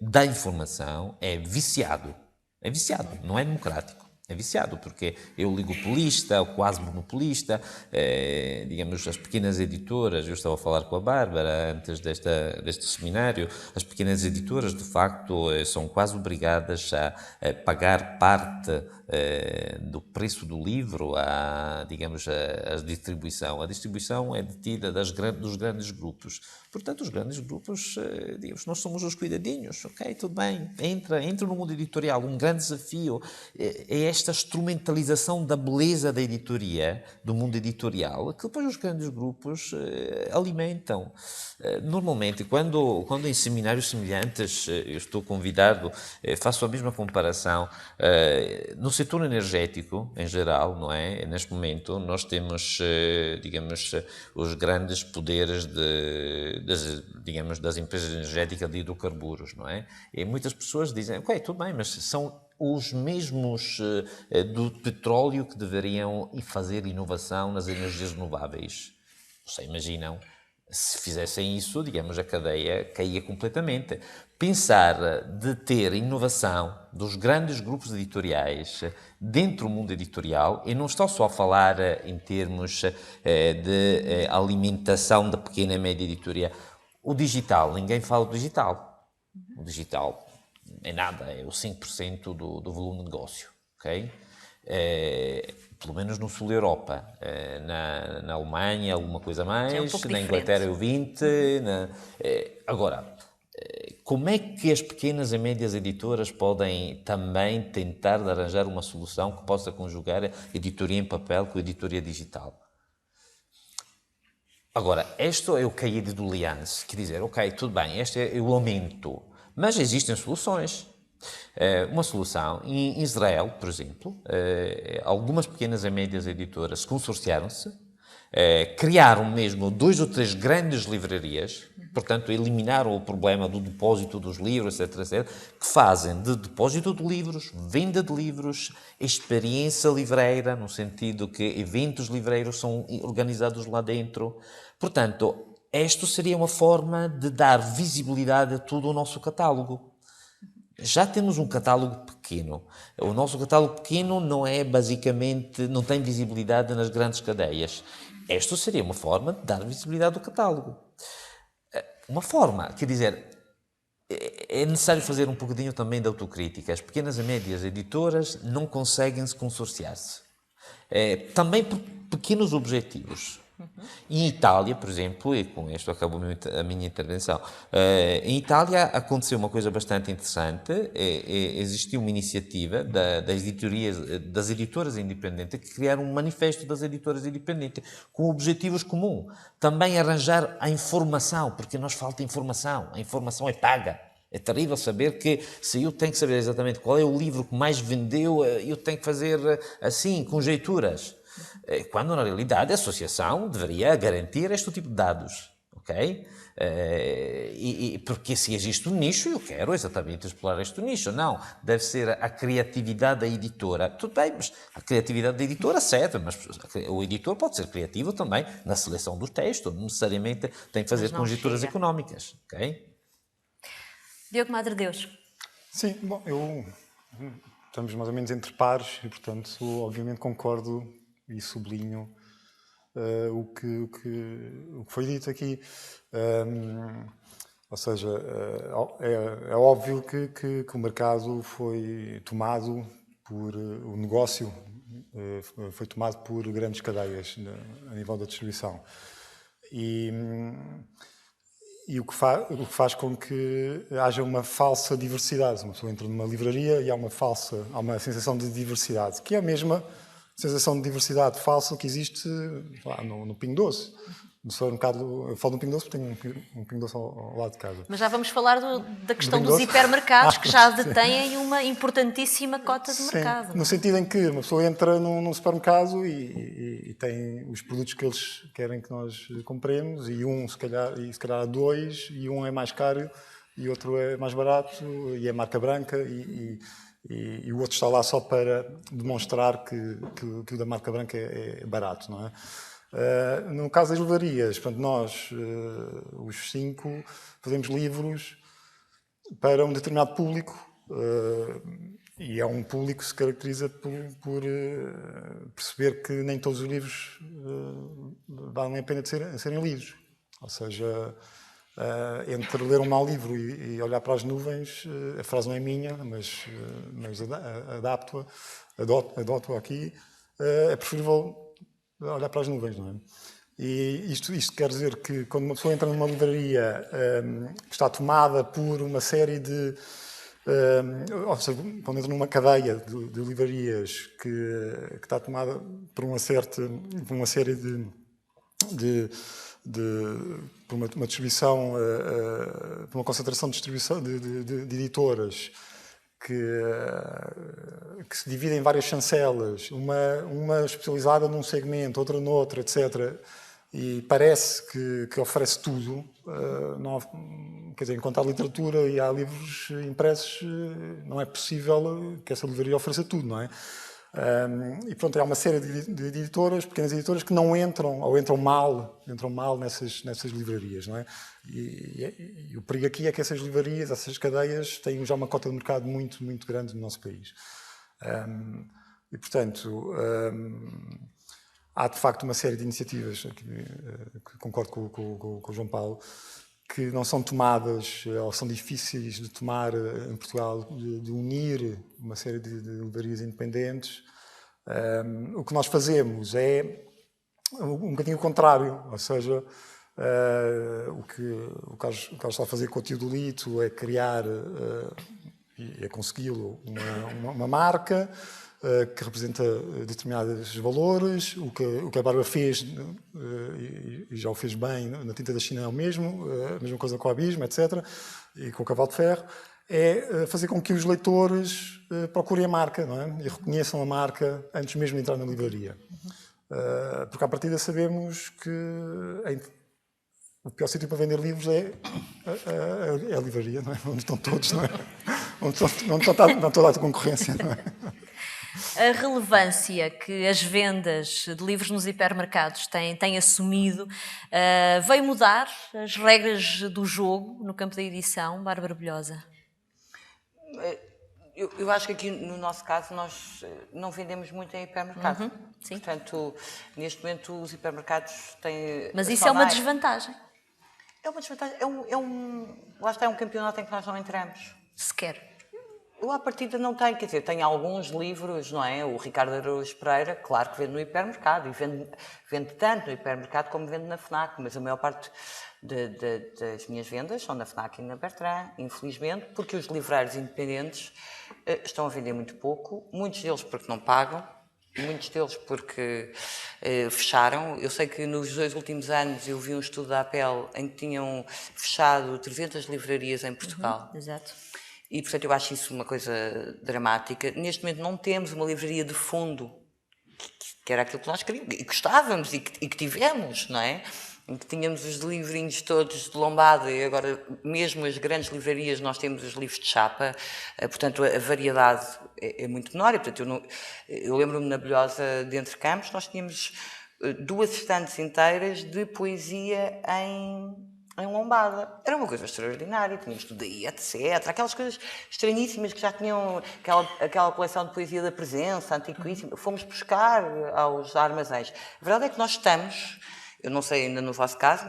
da informação é viciado. É viciado, não é democrático. É viciado, porque é oligopolista, ou quase monopolista, digamos, as pequenas editoras, eu estava a falar com a Bárbara antes deste seminário, as pequenas editoras, de facto, são quase obrigadas a pagar parte do preço do livro digamos, a distribuição. A distribuição é detida dos grandes grupos. Portanto, os grandes grupos, digamos, nós somos os cuidadinhos, ok, tudo bem, entra no mundo editorial. Um grande desafio é esta instrumentalização da beleza da editoria, do mundo editorial, que depois os grandes grupos alimentam. Normalmente, quando em seminários semelhantes eu estou convidado, faço a mesma comparação. No setor energético, em geral, não é? Neste momento, nós temos, digamos, os grandes poderes das empresas energéticas de hidrocarburos, não é? E muitas pessoas dizem, ok, tudo bem, mas são os mesmos do petróleo que deveriam fazer inovação nas energias renováveis. Vocês imaginam, se fizessem isso, digamos, a cadeia caía completamente. Pensar de ter inovação dos grandes grupos editoriais dentro do mundo editorial, e não estou só a falar em termos de alimentação da pequena e média editoria. O digital, ninguém fala do digital. O digital é nada, é o 5% do volume de negócio, ok? Pelo menos no sul da Europa, na Alemanha alguma coisa mais, na Inglaterra é o 20%. Agora, como é que as pequenas e médias editoras podem também tentar de arranjar uma solução que possa conjugar a editoria em papel com a editoria digital? Agora, isto é o cahier de doléances, quer dizer, ok, tudo bem, este é o lamento, mas existem soluções. Uma solução, em Israel, por exemplo, algumas pequenas e médias editoras consorciaram-se, criaram mesmo 2 ou 3 grandes livrarias, portanto, eliminaram o problema do depósito dos livros, etc., etc., que fazem de depósito de livros, venda de livros, experiência livreira, no sentido que eventos livreiros são organizados lá dentro. Portanto, isto seria uma forma de dar visibilidade a todo o nosso catálogo. já temos um catálogo pequeno. O nosso catálogo pequeno não é basicamente, não tem visibilidade nas grandes cadeias. Esta seria uma forma de dar visibilidade ao catálogo. Uma forma, quer dizer, é necessário fazer um bocadinho também de autocrítica. As pequenas e médias editoras não conseguem se consorciar-se. Também por pequenos objetivos. Em Itália, por exemplo, e com isto acabou a minha intervenção, em Itália aconteceu uma coisa bastante interessante. Existiu uma iniciativa das editoras independentes que criaram um manifesto das editoras independentes com objetivos comuns. Também arranjar a informação, porque nos falta informação. A informação é paga. É terrível saber que, se eu tenho que saber exatamente qual é o livro que mais vendeu, eu tenho que fazer assim, conjecturas. Quando, na realidade, a associação deveria garantir este tipo de dados, ok? Porque se existe um nicho, eu quero exatamente explorar este nicho. Não, deve ser a criatividade da editora. Tudo bem, mas a criatividade da editora serve, mas o editor pode ser criativo também na seleção do texto, não necessariamente tem que fazer conjecturas económicas, ok? Diogo Madre Deus. Sim, bom, estamos mais ou menos entre pares e, portanto, obviamente concordo e sublinho o que foi dito aqui. Ou seja, é óbvio que o mercado foi tomado o negócio foi tomado por grandes cadeias a nível da distribuição. E o que faz com que haja uma falsa diversidade. Uma pessoa entra numa livraria e há uma sensação de diversidade, que é a mesma sensação de diversidade falsa que existe lá no Pingo Doce. No supermercado, eu falo no Pingo Doce porque tenho um Pingo Doce ao lado de casa. Mas já vamos falar da questão dos hipermercados, que já detêm uma importantíssima cota de mercado. No sentido em que uma pessoa entra num supermercado e tem os produtos que eles querem que nós compremos, e se calhar há dois, e um é mais caro e outro é mais barato e é marca branca, e o outro está lá só para demonstrar que o da marca branca é barato, não é? No caso das livrarias, portanto, nós, os 5, fazemos livros para um determinado público, e é um público que se caracteriza por perceber que nem todos os livros valem a pena de serem lidos. Ou seja, entre ler um mau livro e olhar para as nuvens, a frase não é minha, mas adoto-a aqui, é preferível olhar para as nuvens, não é? E isto quer dizer que quando uma pessoa entra numa livraria que está tomada por uma série de... ou seja, quando entra numa cadeia de livrarias que está tomada por uma série por uma distribuição, por uma concentração de distribuição de editoras que se divide em várias chancelas, uma especializada num segmento, outra noutro, etc. E parece que oferece tudo. Quer dizer, enquanto há literatura e há livros impressos, não é possível que essa livraria ofereça tudo, não é? E pronto, há uma série de editoras, pequenas editoras, que não entram, ou entram mal nessas livrarias, não é? E o perigo aqui é que essas livrarias, essas cadeias, têm já uma cota de mercado muito, muito grande no nosso país. E, portanto, há de facto uma série de iniciativas, que concordo com o João Paulo, que não são tomadas, ou são difíceis de tomar em Portugal, de unir uma série de livrarias independentes. O que nós fazemos é um bocadinho o contrário, ou seja, o que o Carlos está a fazer com o Teodolito é criar, e é consegui-lo, uma marca que representa determinados valores. O que a Bárbara fez, e já o fez bem na Tinta da China, é o mesmo, a mesma coisa com o Abismo, etc., e com o Cavalo de Ferro, é fazer com que os leitores procurem a marca, não é? E reconheçam a marca antes mesmo de entrar na livraria. Porque, à partida, sabemos que o pior sítio para vender livros é a livraria, não é? Onde estão todos, não é? Onde está toda a concorrência, não é? A relevância que as vendas de livros nos hipermercados têm assumido veio mudar as regras do jogo no campo da edição, Bárbara Bolhosa? Eu acho que aqui, no nosso caso, nós não vendemos muito em hipermercado. sim. Portanto, neste momento, os hipermercados têm... Mas a isso é uma Sonai- desvantagem, É uma desvantagem. Lá está, é um campeonato em que nós não entramos. sequer. Eu, à partida, não tenho. Quer dizer, tenho alguns livros, não é? O Ricardo Araújo Pereira, claro que vende no hipermercado. E vende tanto no hipermercado como vende na FNAC. Mas a maior parte das minhas vendas são na FNAC e na Bertrand, infelizmente, porque os livreiros independentes estão a vender muito pouco. Muitos deles porque não pagam. Muitos deles porque fecharam. Eu sei que nos 2 últimos anos eu vi um estudo da APEL em que tinham fechado 300 livrarias em Portugal. Exato. E, portanto, eu acho isso uma coisa dramática. Neste momento não temos uma livraria de fundo, que era aquilo que nós queríamos, e gostávamos, e que tivemos, não é? Em que tínhamos os livrinhos todos de lombada, e agora mesmo as grandes livrarias nós temos os livros de chapa, portanto a variedade é muito menor, e portanto eu lembro-me na Bilhosa de Entre Campos, nós tínhamos 2 estantes inteiras de poesia em lombada. Era uma coisa extraordinária, tínhamos tudo aí, etc. Aquelas coisas estranhíssimas que já tinham, aquela coleção de poesia da presença, antiquíssima. Fomos buscar aos armazéns. A verdade é que nós estamos, eu não sei ainda no vosso caso,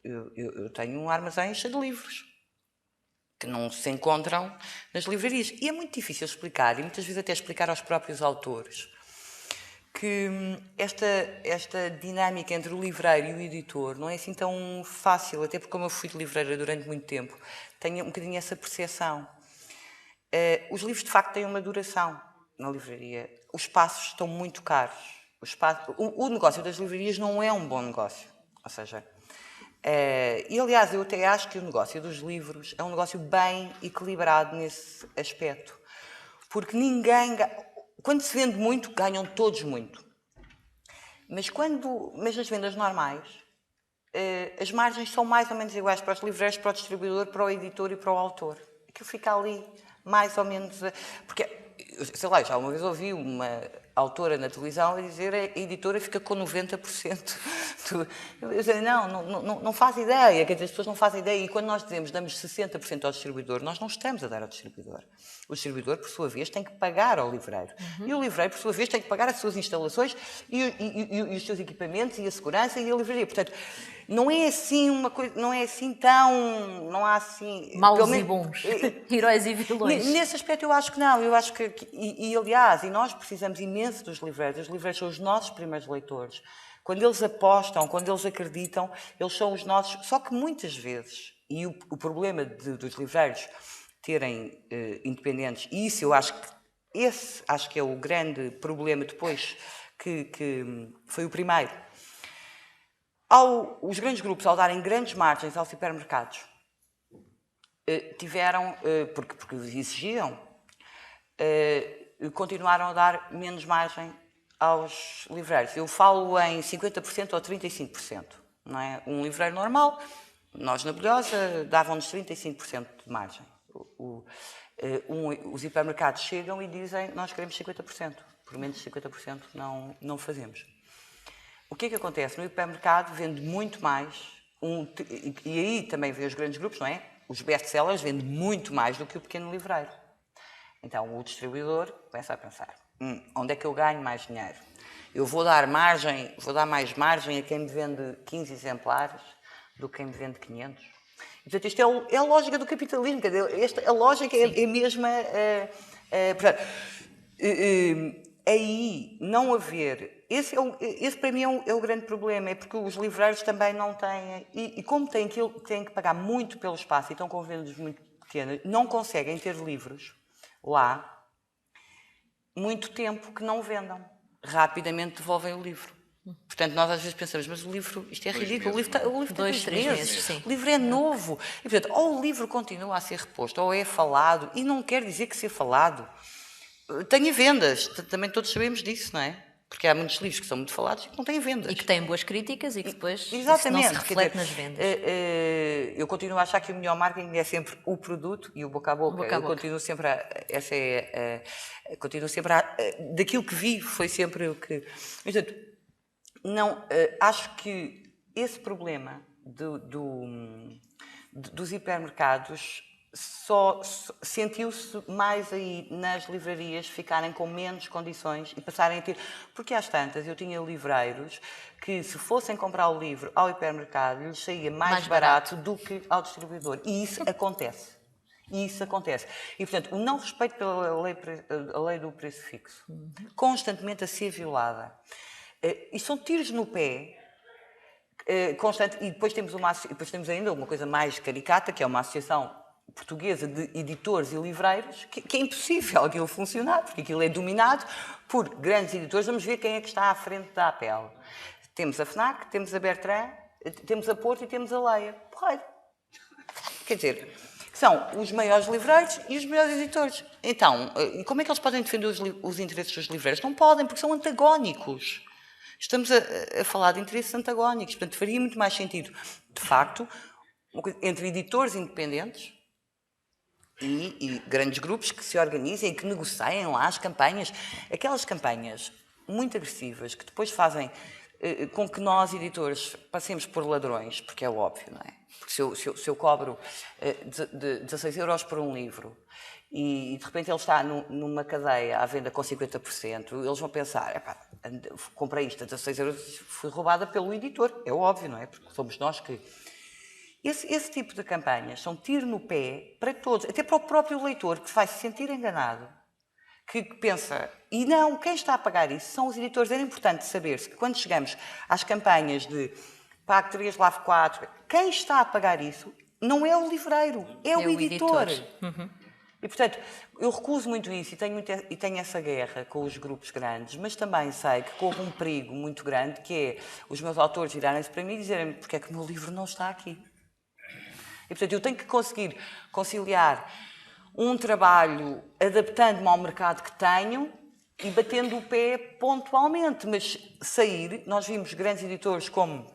eu tenho um armazém cheio de livros que não se encontram nas livrarias. E é muito difícil explicar, e muitas vezes até explicar aos próprios autores, que esta dinâmica entre o livreiro e o editor não é assim tão fácil, até porque como eu fui livreira durante muito tempo, tenho um bocadinho essa percepção. Os livros de facto têm uma duração na livraria, os espaços estão muito caros, o negócio das livrarias não é um bom negócio, ou seja, e aliás eu até acho que o negócio dos livros é um negócio bem equilibrado nesse aspecto, porque quando se vende muito, ganham todos muito. Mas nas vendas normais, as margens são mais ou menos iguais para os livreiros, para o distribuidor, para o editor e para o autor. Aquilo fica ali mais ou menos... Porque, sei lá, já uma vez ouvi uma autora na televisão a dizer que a editora fica com 90%. Eu dizia, não faz ideia, quer dizer, as pessoas não fazem ideia. E quando nós damos 60% ao distribuidor, nós não estamos a dar ao distribuidor. O distribuidor, por sua vez, tem que pagar ao livreiro. E o livreiro, por sua vez, tem que pagar as suas instalações e os seus equipamentos e a segurança e a livraria. Portanto, não é assim uma coisa, não é assim tão... Não há assim... Maus e bons, heróis e vilões. Nesse aspecto eu acho que não. Eu acho que... aliás, nós precisamos imenso dos livreiros. Os livreiros são os nossos primeiros leitores. Quando eles apostam, quando eles acreditam, eles são os nossos... Só que muitas vezes, e o problema dos livreiros terem independentes, e isso eu acho que é o grande problema depois, que foi o primeiro. Os grandes grupos, ao darem grandes margens aos hipermercados, tiveram, porque exigiam, continuaram a dar menos margem aos livreiros. Eu falo em 50% ou 35%. Não é? Um livreiro normal, nós na Bilhosa, davam-nos 35% de margem. Os hipermercados chegam e dizem nós queremos 50%. Por menos de 50% não fazemos. O que é que acontece? No hipermercado vende muito mais, e aí também vê os grandes grupos, não é? Os best-sellers vendem muito mais do que o pequeno livreiro. Então o distribuidor começa a pensar, onde é que eu ganho mais dinheiro? Eu vou dar mais margem a quem me vende 15 exemplares do que quem me vende 500. E, portanto, isto é a lógica do capitalismo, quer dizer, a lógica é a mesma... portanto, aí não haver... Esse para mim é o grande problema, é porque os livreiros também não têm... E como têm que pagar muito pelo espaço e estão com vendas muito pequenas, não conseguem ter livros lá muito tempo que não vendam. Rapidamente devolvem o livro. Portanto, nós às vezes pensamos, mas o livro, isto é ridículo, o livro tem 2, 3 meses, sim. O livro é novo. E, portanto, ou o livro continua a ser reposto, ou é falado, e não quer dizer que ser falado tenha vendas. Também todos sabemos disso, não é? Porque há muitos livros que são muito falados e que não têm vendas. E que têm boas críticas e que depois Exatamente, isso não se reflete nas vendas. Eu continuo a achar que o melhor marketing é sempre o produto e o boca a boca. Eu continuo sempre daquilo que vi foi sempre o que... Portanto, acho que esse problema dos hipermercados sentiu-se mais aí nas livrarias ficarem com menos condições e passarem a ter... Porque às tantas eu tinha livreiros que, se fossem comprar o livro ao hipermercado, lhes saía mais barato do que ao distribuidor. E isso acontece. E, portanto, o não respeito pela lei do preço fixo, constantemente a ser violada. E são tiros no pé constante. E depois temos ainda uma coisa mais caricata, que é uma associação portuguesa de editores e livreiros, que é impossível aquilo funcionar, porque aquilo é dominado por grandes editores. Vamos ver quem é que está à frente da APEL. Temos a FNAC, temos a Bertrand, temos a Porto e temos a Leia. Porreiro. Quer dizer, são os maiores livreiros e os maiores editores. Então, como é que eles podem defender os interesses dos livreiros? Não podem, porque são antagónicos. Estamos a falar de interesses antagónicos. Portanto, faria muito mais sentido, de facto, entre editores independentes e grandes grupos que se organizem e que negociem lá as campanhas. Aquelas campanhas muito agressivas que depois fazem com que nós, editores, passemos por ladrões, porque é óbvio, não é? Porque se eu cobro 16 euros por um livro e de repente ele está numa cadeia à venda com 50%, eles vão pensar, epá, comprei isto a 16 euros, fui roubada pelo editor. É óbvio, não é? Porque somos nós que... Esse tipo de campanhas são tiro no pé para todos, até para o próprio leitor, que vai se sentir enganado, que pensa, e não, quem está a pagar isso são os editores. Era importante saber-se que quando chegamos às campanhas de Pague 3, Lave 4, quem está a pagar isso não é o livreiro, é o editor. E, portanto, eu recuso muito isso e tenho essa guerra com os grupos grandes, mas também sei que corre um perigo muito grande, que é os meus autores virarem-se para mim e dizerem porque é que o meu livro não está aqui. E, portanto, eu tenho que conseguir conciliar um trabalho adaptando-me ao mercado que tenho e batendo o pé pontualmente. Mas sair, nós vimos grandes editores como,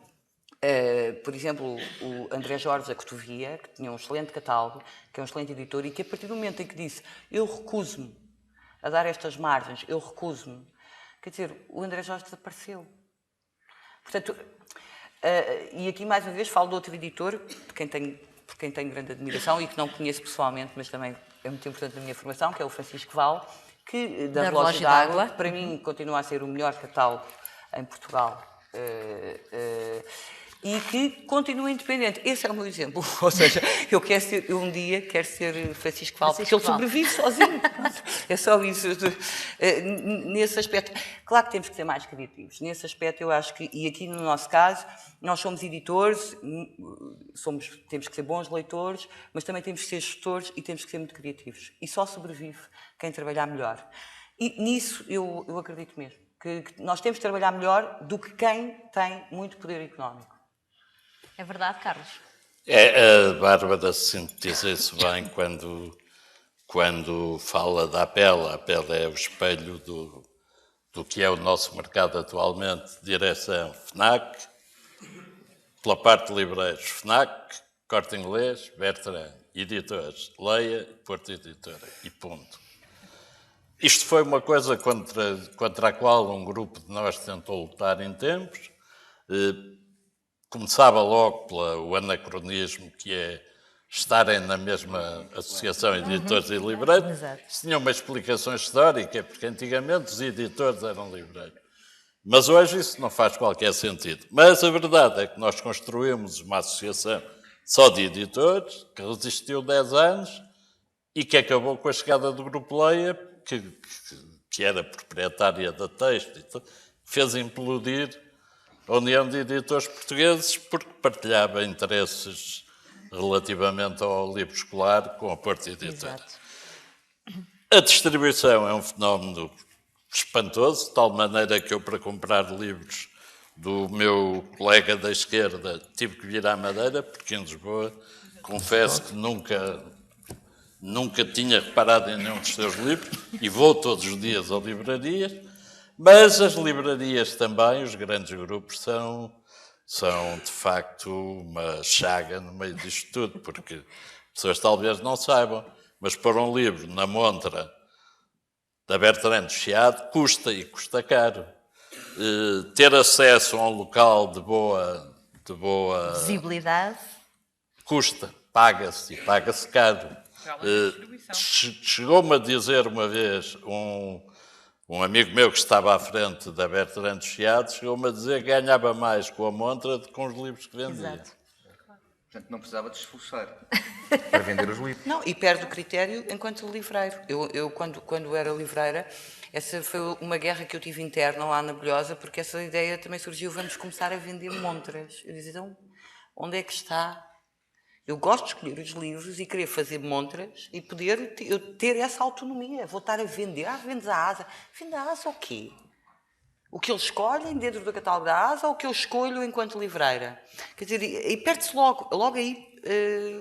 por exemplo, o André Jorge, a Cotovia, que tinha um excelente catálogo, que é um excelente editor, e que a partir do momento em que disse eu recuso-me a dar estas margens, eu recuso-me, quer dizer, o André Jorge desapareceu. Portanto, e aqui mais uma vez falo de outro editor, por quem tenho grande admiração e que não conheço pessoalmente, mas também é muito importante na minha formação, que é o Francisco Val, que da Relógio d'Água, que para mim continua a ser o melhor catálogo em Portugal. E que continua independente. Esse é o meu exemplo. Ou seja, eu um dia quero ser Francisco Val, porque ele sobrevive sozinho. É só isso. Nesse aspecto, claro que temos que ser mais criativos. Nesse aspecto, eu acho que, e aqui no nosso caso, nós somos editores, temos que ser bons leitores, mas também temos que ser gestores e temos que ser muito criativos. E só sobrevive quem trabalhar melhor. E nisso eu acredito mesmo, que nós temos que trabalhar melhor do que quem tem muito poder económico. É verdade, Carlos? A Bárbara sintetiza isso bem quando fala da APEL. A APEL é o espelho do que é o nosso mercado atualmente. Direção FNAC, pela parte de livreiros FNAC, Corte Inglês, Bertrand, editores, Leia, Porto Editora e ponto. Isto foi uma coisa contra a qual um grupo de nós tentou lutar em tempos. Começava logo pelo anacronismo, que é estarem na mesma associação editores e livreiros. Isso tinha uma explicação histórica, porque antigamente os editores eram livreiros. Mas hoje isso não faz qualquer sentido. Mas a verdade é que nós construímos uma associação só de editores, que resistiu 10 anos e que acabou com a chegada do Grupo Leia, que era proprietária da Texto, fez implodir a União de Editores Portugueses porque partilhava interesses relativamente ao livro escolar com a Porto Editora. Exato. A distribuição é um fenómeno espantoso, de tal maneira que eu, para comprar livros do meu colega da esquerda, tive que vir à Madeira, porque em Lisboa, confesso que nunca tinha reparado em nenhum dos seus livros, e vou todos os dias a livrarias. Mas as livrarias também, os grandes grupos, são de facto uma chaga no meio disto tudo, porque as pessoas talvez não saibam, mas pôr um livro na montra da Bertrand do Chiado custa caro. Ter acesso a um local de boa visibilidade custa, paga-se caro. Chegou-me a dizer uma vez um amigo meu que estava à frente da Bertrand do Chiado, chegou-me a dizer que ganhava mais com a montra do que com os livros que vendia. Exato. Portanto, não precisava de esforçar para vender os livros. Não, e perde o critério enquanto livreiro. Eu quando era livreira, essa foi uma guerra que eu tive interna lá na Bolhosa, porque essa ideia também surgiu, vamos começar a vender montras. Eu dizia, então, onde é que está? Eu gosto de escolher os livros e querer fazer montras e poder ter essa autonomia, vou estar a vender. Vendes a Asa. Vende a Asa o quê? O que eles escolhem dentro do catálogo da Asa ou o que eu escolho enquanto livreira? Quer dizer, e perde-se logo aí,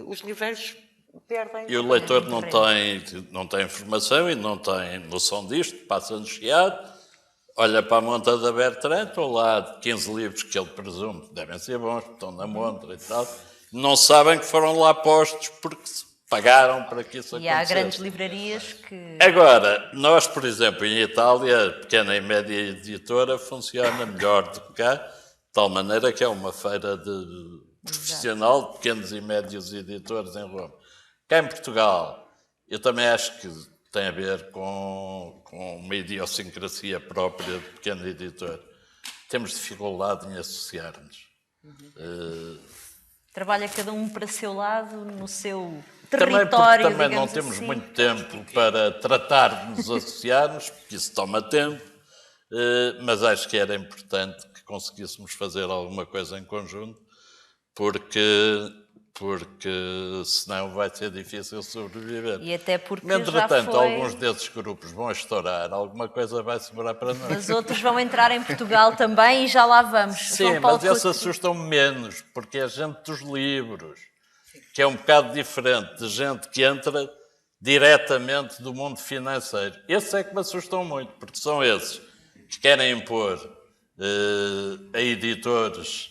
os livreiros perdem. E o leitor não tem informação e não tem noção disto, passa no Chiado, olha para a monta da Bertrand, ou lá de 15 livros que ele presume que devem ser bons, que estão na montra e tal, não sabem que foram lá postos porque pagaram para que isso E acontecesse. há grandes livrarias que... Agora, nós, por exemplo, em Itália, a pequena e média editora funciona melhor do que cá, de tal maneira que é uma feira profissional de pequenos e médios editores em Roma. Cá em Portugal, eu também acho que tem a ver com uma idiosincrasia própria de pequeno editor. Temos dificuldade em associar-nos. Trabalha cada um para seu lado, no seu Também território, porque também não digamos temos assim. muito tempo para tratar de nos associarmos, porque isso toma tempo, mas acho que era importante que conseguíssemos fazer alguma coisa em conjunto, porque senão vai ser difícil sobreviver. E até porque Entretanto, já foi... alguns desses grupos vão estourar, alguma coisa vai sobrar para nós. Mas outros vão entrar em Portugal também e já lá vamos. Sim, João Paulo mas esses Couto- assustam menos, porque é gente dos livros, que é um bocado diferente de gente que entra diretamente do mundo financeiro. Esses é que me assustam muito, porque são esses que querem impor a editores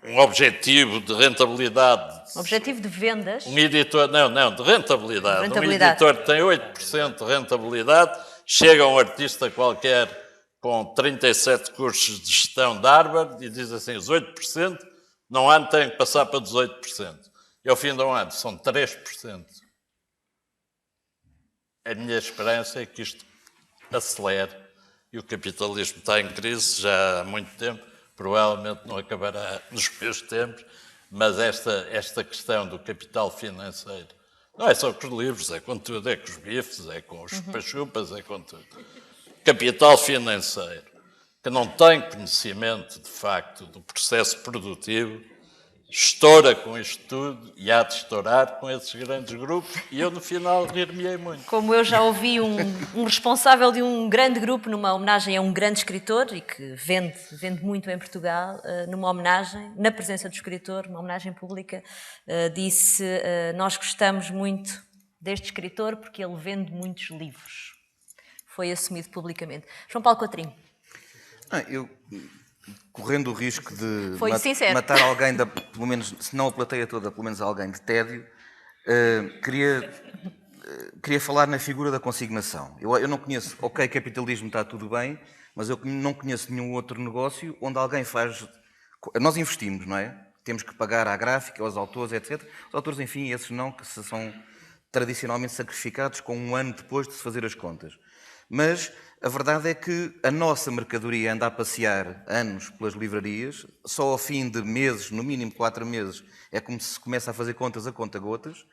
um objetivo de rentabilidade. Objetivo de vendas. Um editor, não, de rentabilidade. Rentabilidade. Um editor que tem 8% de rentabilidade, chega um artista qualquer com 37 cursos de gestão de Harvard e diz assim, os 8%, num ano têm que passar para 18%. E ao fim de um ano são 3%. A minha esperança é que isto acelere e o capitalismo está em crise já há muito tempo, provavelmente não acabará nos meus tempos, mas esta questão do capital financeiro não é só com os livros, é com tudo, é com os bifes, é com os chupa-chupas, é com tudo. Capital financeiro que não tem conhecimento, de facto, do processo produtivo, estoura com isto tudo e há de estourar com esses grandes grupos e eu, no final, rir-me-ei muito. Como eu já ouvi um responsável de um grande grupo numa homenagem a um grande escritor e que vende muito em Portugal, numa homenagem, na presença do escritor, uma homenagem pública, disse nós gostamos muito deste escritor porque ele vende muitos livros. Foi assumido publicamente. João Paulo Coutrinho. Eu, correndo o risco de Foi sincero. matar alguém, pelo menos, se não a plateia toda, pelo menos alguém de tédio, queria falar na figura da consignação. Eu não conheço, ok, capitalismo está tudo bem, mas eu não conheço nenhum outro negócio onde alguém faz... Nós investimos, não é? Temos que pagar à gráfica, aos autores, etc. Os autores, enfim, esses não, que são tradicionalmente sacrificados com um ano depois de se fazer as contas. Mas a verdade é que a nossa mercadoria anda a passear anos pelas livrarias, só ao fim de meses, no mínimo 4 meses, é como se começa a fazer contas a conta-gotas.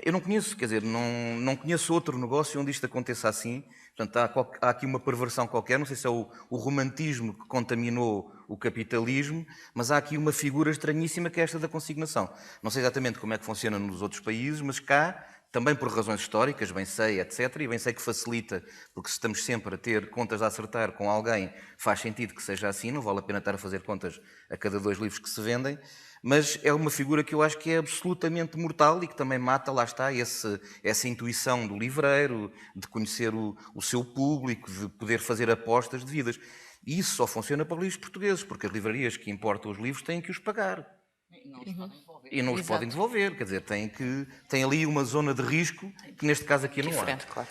Eu não conheço, quer dizer, não conheço outro negócio onde isto aconteça assim. Portanto, há aqui uma perversão qualquer, não sei se é o romantismo que contaminou o capitalismo, mas há aqui uma figura estranhíssima que é esta da consignação. Não sei exatamente como é que funciona nos outros países, mas cá, também por razões históricas, bem sei, etc., e bem sei que facilita, porque se estamos sempre a ter contas a acertar com alguém, faz sentido que seja assim, não vale a pena estar a fazer contas a cada 2 livros que se vendem, mas é uma figura que eu acho que é absolutamente mortal e que também mata, lá está, essa intuição do livreiro, de conhecer o seu público, de poder fazer apostas devidas. E isso só funciona para livros portugueses, porque as livrarias que importam os livros têm que os pagar. E não os podem devolver, quer dizer, tem ali uma zona de risco que neste caso aqui não há. Diferente, claro.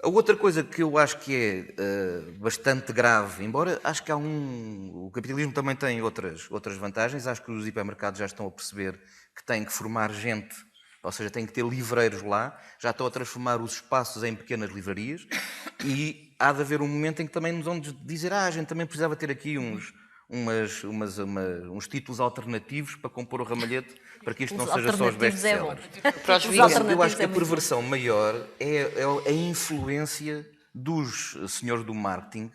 A outra coisa que eu acho que é bastante grave, embora acho que o capitalismo também tem outras vantagens, acho que os hipermercados já estão a perceber que têm que formar gente, ou seja, têm que ter livreiros lá, já estão a transformar os espaços em pequenas livrarias e há de haver um momento em que também nos vão dizer a gente também precisava ter aqui uns títulos alternativos para compor o ramalhete, para que isto não seja só os best-sellers. Eu acho que a perversão maior é a influência dos senhores do marketing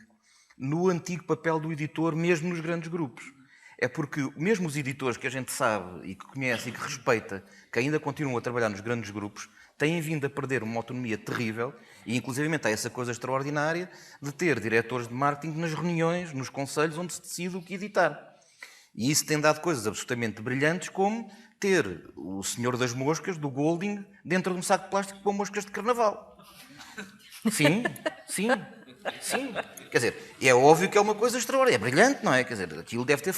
no antigo papel do editor, mesmo nos grandes grupos. É porque mesmo os editores que a gente sabe e que conhece e que respeita, que ainda continuam a trabalhar nos grandes grupos, têm vindo a perder uma autonomia terrível e, inclusivamente, há essa coisa extraordinária de ter diretores de marketing nas reuniões, nos conselhos, onde se decide o que editar. E isso tem dado coisas absolutamente brilhantes, como ter o senhor das moscas, do Golding, dentro de um saco de plástico com moscas de carnaval. Sim. Quer dizer, é óbvio que é uma coisa extraordinária, é brilhante, não é? Quer dizer, aquilo deve ter...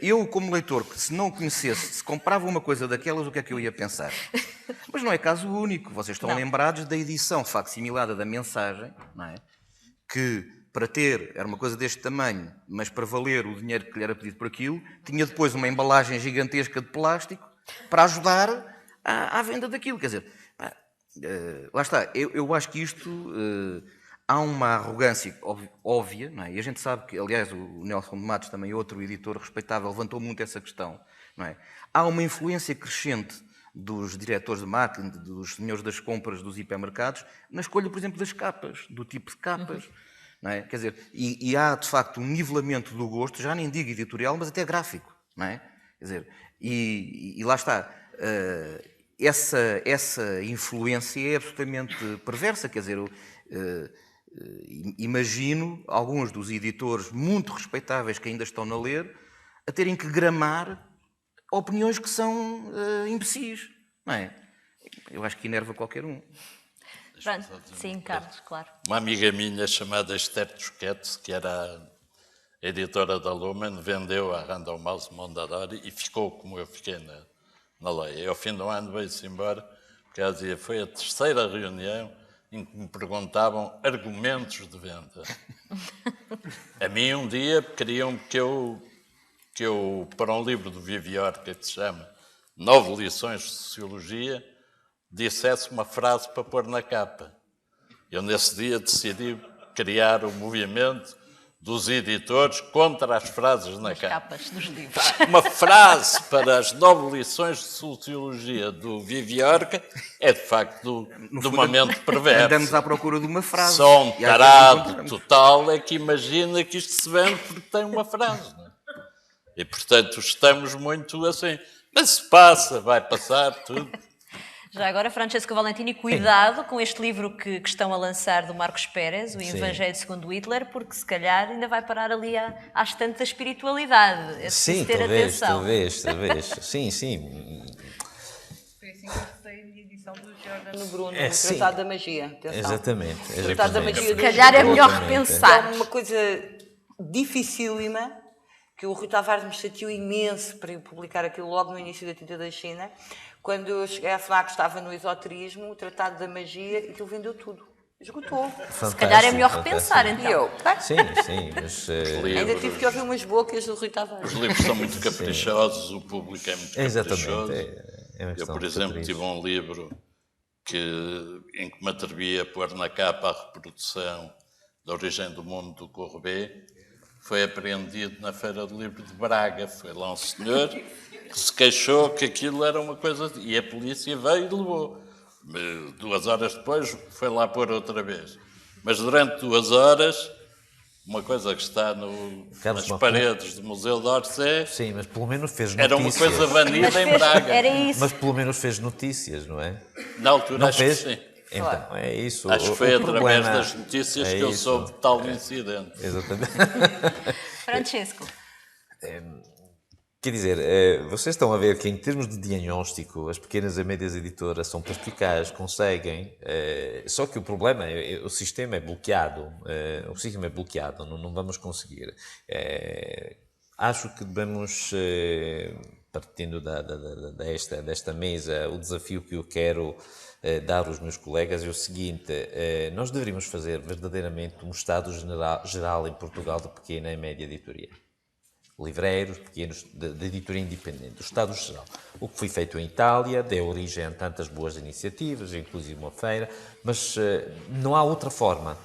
Eu, como leitor, que se não o conhecesse, se comprava uma coisa daquelas, o que é que eu ia pensar? Mas não é caso único. Vocês estão lembrados da edição facsimilada da mensagem, não é? Que, para ter, era uma coisa deste tamanho, mas para valer o dinheiro que lhe era pedido por aquilo, tinha depois uma embalagem gigantesca de plástico para ajudar à venda daquilo. Quer dizer, lá está. Eu acho que isto... há uma arrogância óbvia, não é? E a gente sabe que, aliás, o Nelson de Matos, também outro editor respeitável, levantou muito essa questão, não é? Há uma influência crescente dos diretores de marketing, dos senhores das compras dos hipermercados, na escolha, por exemplo, das capas, do tipo de capas, não é? Quer dizer, e há, de facto, um nivelamento do gosto, já nem digo editorial, mas até gráfico, não é? Quer dizer, e lá está... essa influência é absolutamente perversa, quer dizer... imagino alguns dos editores muito respeitáveis que ainda estão na ler a terem que gramar opiniões que são imbecis, não é? Eu acho que enerva qualquer um. Pronto. Sim, Carlos, claro. Uma amiga minha chamada Esther Tusquets, que era a editora da Lumen, vendeu a Random Mouse Mondadori e ficou como eu fiquei na lei. E ao fim do ano veio-se embora, porque ela dizia, foi a terceira reunião em que me perguntavam argumentos de venda. A mim, um dia, queriam que eu, para um livro do Viviorca, que se chama 9 lições de Sociologia, dissesse uma frase para pôr na capa. Eu, nesse dia, decidi criar o movimento dos editores contra as frases na capa. Capas dos livros. Uma frase para as 9 lições de Sociologia do Viviorca é, de facto, do momento perverso. Andamos à procura de uma frase. Só um tarado total é que imagina que isto se vende porque tem uma frase. Não é? E, portanto, estamos muito assim. Mas se passa, vai passar tudo. Já agora, Francesco Valentini, cuidado com este livro que estão a lançar do Marcos Pérez, o Evangelho segundo Hitler, porque se calhar ainda vai parar ali à estante da espiritualidade. É preciso ter atenção. Talvez. Sim. Foi assim que eu gostei de edição do Giordano Bruno, no sim. Tratado da Magia. Atenção. Exatamente. Tratado da Magia. Se calhar é melhor Exatamente. repensar. É uma coisa dificílima, que o Rui Tavares me chateou imenso para eu publicar aquilo logo no início da Tinta da China. Quando eu cheguei à FNAC, estava no esoterismo, o Tratado da Magia, e aquilo vendeu tudo. Esgotou. Se calhar é melhor repensar, fantástico. E então. eu, pá, Sim, mas... ainda tive que ouvir umas bocas do Rui Os Tavares. livros são muito caprichosos, o público é muito caprichoso. Exatamente. É uma Eu, questão por de exemplo, capricho. tive um livro em que me atrevi a pôr na capa a reprodução da Origem do Mundo do Courbet. Foi apreendido na Feira do Livro de Braga. Foi lá um senhor que se queixou que aquilo era uma coisa... E a polícia veio e levou. 2 horas depois foi lá pôr outra vez. Mas durante 2 horas, uma coisa que está Carlos, nas paredes do Museu de Orsay, Sim, mas pelo menos fez era notícias. uma coisa banida em Braga. Era isso. Mas pelo menos fez notícias, não é? Na altura, Não acho fez? que sim. Então, é isso. Acho que foi O através problema das notícias é que eu isso. soube de tal incidente. Exatamente. Francesco. Quer dizer, vocês estão a ver que em termos de diagnóstico as pequenas e médias editoras são perspicazes, conseguem, só que o problema é o sistema é bloqueado, não vamos conseguir. Acho que devemos partindo desta mesa, o desafio que eu quero dar aos meus colegas é o seguinte: nós deveríamos fazer verdadeiramente um estado geral em Portugal de pequena e média editoria. Livreiros pequenos de editoria independente, do Estado Geral. O que foi feito em Itália deu origem a tantas boas iniciativas, inclusive uma feira, mas não há outra forma.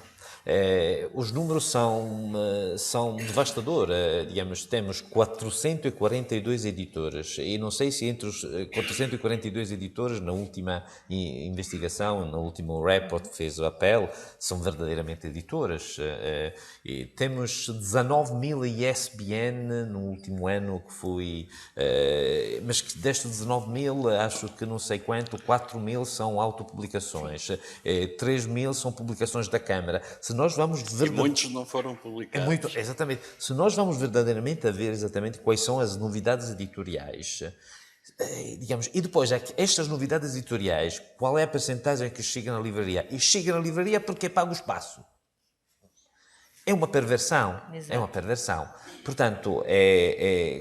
Os números são devastadores. Digamos, temos 442 editoras e não sei se entre os 442 editoras, na última investigação, no último report que fez o Apel, são verdadeiramente editoras. E temos 19.000 ISBN no último ano que foi, mas que destes 19.000, acho que não sei quanto, 4.000 são autopublicações, 3.000 são publicações da Câmara. Se nós vamos E muitos não foram publicados. Exatamente. Se nós vamos verdadeiramente a ver exatamente quais são as novidades editoriais, digamos, e depois estas novidades editoriais, qual é a percentagem que chega na livraria? E chega na livraria porque paga o espaço. É uma perversão. Exato. É uma perversão. Portanto,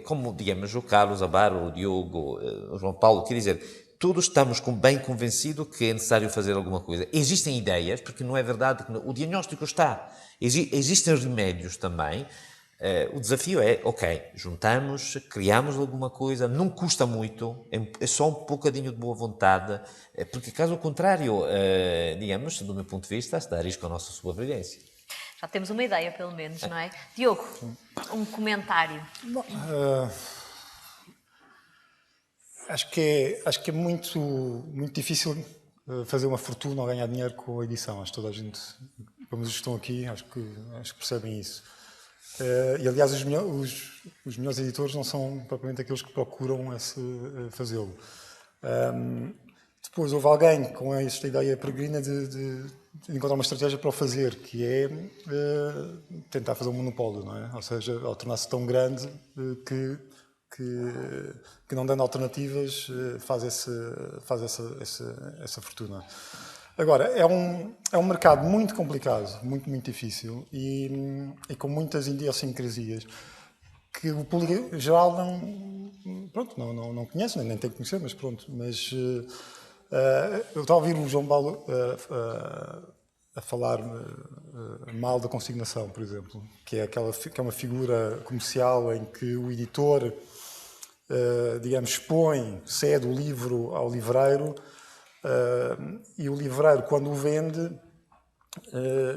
como, digamos, o Carlos, a Bárbara, o Diogo, o João Paulo, quer dizer, todos estamos bem convencidos que é necessário fazer alguma coisa. Existem ideias, porque não é verdade que o diagnóstico está. Existem remédios também. O desafio é, ok, juntamos, criamos alguma coisa, não custa muito, é só um bocadinho de boa vontade, porque caso contrário, digamos, do meu ponto de vista, está a risco a nossa sobrevivência. Já temos uma ideia, pelo menos, não é? Diogo, um comentário. Acho que é muito, muito difícil fazer uma fortuna ou ganhar dinheiro com a edição. Acho que toda a gente, como os que estão aqui, acho que percebem isso. E aliás, os melhores editores não são propriamente aqueles que procuram fazê-lo. Depois houve alguém com esta ideia peregrina de encontrar uma estratégia para o fazer, que é tentar fazer um monopólio, não é? Ou seja, ao tornar-se tão grande que não dando alternativas faz essa fortuna. Agora, é um mercado muito complicado, muito, muito difícil e com muitas idiosincrasias que o público em geral não conhece, nem tem que conhecer, mas pronto. Mas eu estava a ouvir o João Paulo a falar mal da consignação, por exemplo, que é uma figura comercial em que o editor digamos, cede o livro ao livreiro e o livreiro, quando o vende,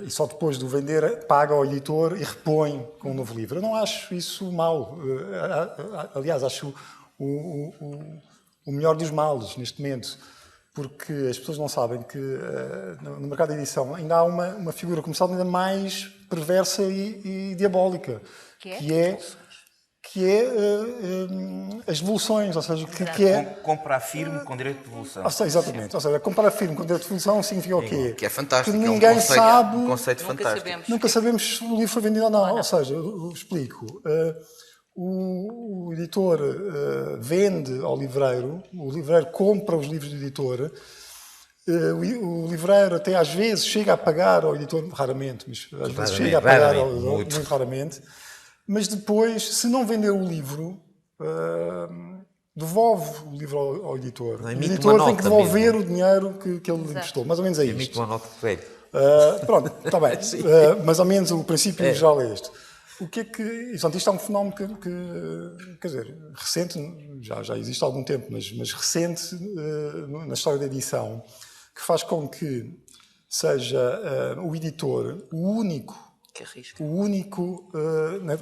e só depois de o vender, paga ao editor e repõe com um novo livro. Eu não acho isso mau. Aliás, acho o melhor dos males neste momento, porque as pessoas não sabem que no mercado de edição ainda há uma figura comercial ainda mais perversa e diabólica, que é as devoluções, ou seja, que é... Comprar firme com direito de devolução. Exatamente, ou seja, comprar firme com direito de devolução significa o quê? Que é fantástico, que ninguém sabe... um conceito fantástico. Nunca sabemos se o livro foi vendido ou não. Ou seja, eu explico. O editor vende ao livreiro, o livreiro compra os livros do editor, o livreiro até às vezes chega a pagar ao editor, raramente, mas às vezes chega a pagar ao editor, muito raramente. Mas depois, se não vender o livro, devolve o livro ao editor. O editor tem que devolver o dinheiro que ele investiu. Mais ou menos é isto. Emite uma nota de crédito. Pronto, está bem. Mais ou menos o princípio geral é este. O que é que... Isto é um fenómeno que quer dizer, recente, já existe há algum tempo, mas recente na história da edição, que faz com que seja o editor o único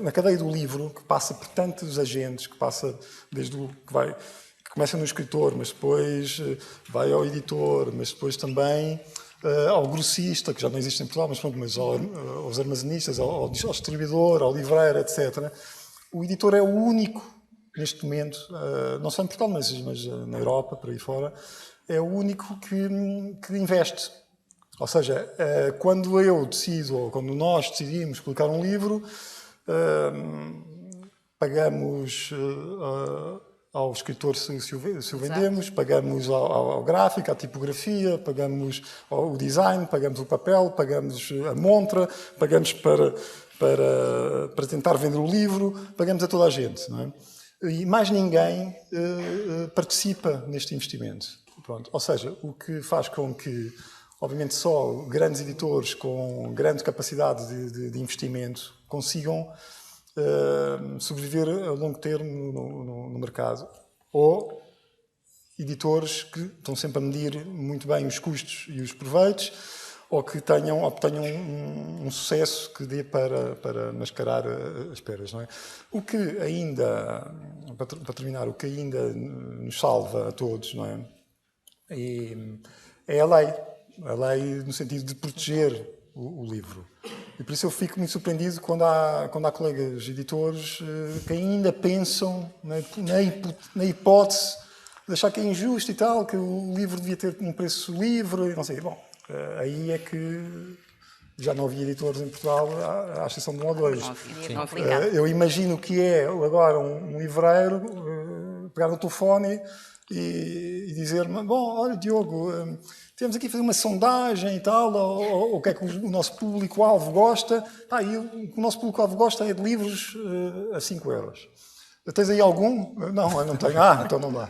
na cadeia do livro, que passa por tantos agentes, que passa desde que começa no escritor, mas depois vai ao editor, mas depois também ao grossista, que já não existe em Portugal, mas pronto, mas aos armazenistas, ao distribuidor, ao livreiro, etc. O editor é o único, neste momento, não só em Portugal, mas na Europa, por aí fora, é o único que investe. Ou seja, quando eu decido, ou quando nós decidimos publicar um livro, pagamos ao escritor se o vendemos, pagamos ao gráfico, à tipografia, pagamos ao design, pagamos o papel, pagamos a montra, pagamos para tentar vender o livro, pagamos a toda a gente, não é? E mais ninguém participa neste investimento. Pronto. Ou seja, o que faz com que, obviamente, só grandes editores com grande capacidade de investimento consigam sobreviver a longo termo no mercado. Ou editores que estão sempre a medir muito bem os custos e os proveitos, ou que obtenham um sucesso que dê para mascarar as perdas. Não é? O que ainda, para terminar, o que ainda nos salva a todos, não é? É a lei no sentido de proteger o livro. E por isso eu fico muito surpreendido quando há colegas editores que ainda pensam na hipótese de achar que é injusto e tal, que o livro devia ter um preço livre, não sei. Bom, aí é que já não havia editores em Portugal, à exceção de um ou dois. Eu imagino que é agora um livreiro pegar no telefone e dizer-me, bom, olha Diogo, temos aqui a fazer uma sondagem e tal, ou o que é que o nosso público-alvo gosta. E o nosso público-alvo gosta é de livros a 5 euros. Tens aí algum? Não, eu não tenho. Então não dá.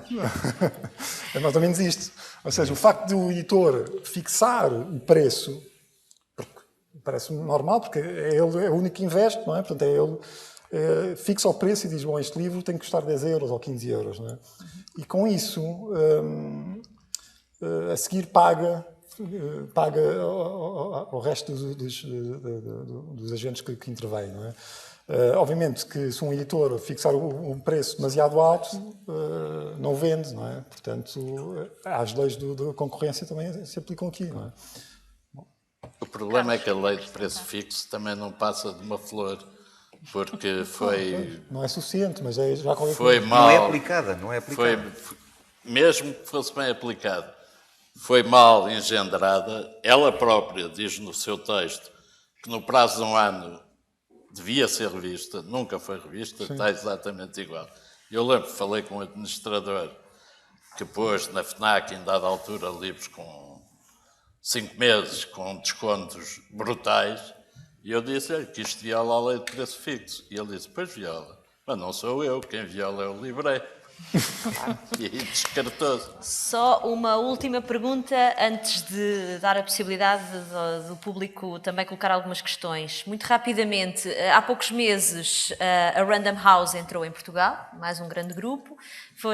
É mais ou menos isto. Ou seja, o facto do editor fixar o preço, parece-me normal, porque é o único que investe, não é? Portanto, é ele fixa o preço e diz, bom, este livro tem que custar 10 euros ou 15 euros, não é? E com isso, a seguir paga ao resto dos agentes que intervêm, não é? Obviamente que se um editor fixar um preço demasiado alto, não vende, não é? Portanto, as leis da concorrência também se aplicam aqui, não é? O problema é que a lei de preço fixo também não passa de uma flor, porque foi... Não é suficiente, mas é já qualquer foi coisa. mal, Não é aplicada, não é aplicada. Mesmo que fosse bem aplicado, foi mal engendrada. Ela própria diz no seu texto que no prazo de um ano devia ser revista, nunca foi revista, está exatamente igual. Eu lembro que falei com um administrador que pôs na FNAC, em dada altura, livros com 5 meses, com descontos brutais, e eu disse-lhe que isto viola a lei de preço fixo. E ele disse, pois viola, mas não sou eu, quem viola é o livreiro. E descartou-se. Só uma última pergunta antes de dar a possibilidade do público também colocar algumas questões. Muito rapidamente, há poucos meses a Random House entrou em Portugal, mais um grande grupo.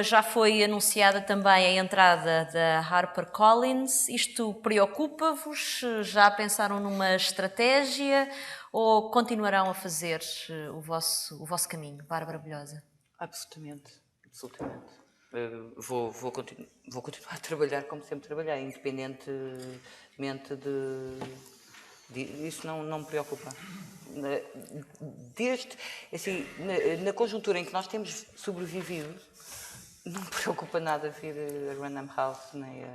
Já foi anunciada também a entrada da HarperCollins. Isto preocupa-vos? Já pensaram numa estratégia ou continuarão a fazer o vosso caminho? Bárbara Bolhosa. Absolutamente. Vou continuar a trabalhar como sempre trabalhei, independentemente isso não me preocupa. Assim, na conjuntura em que nós temos sobrevivido, não me preocupa nada vir a Random House nem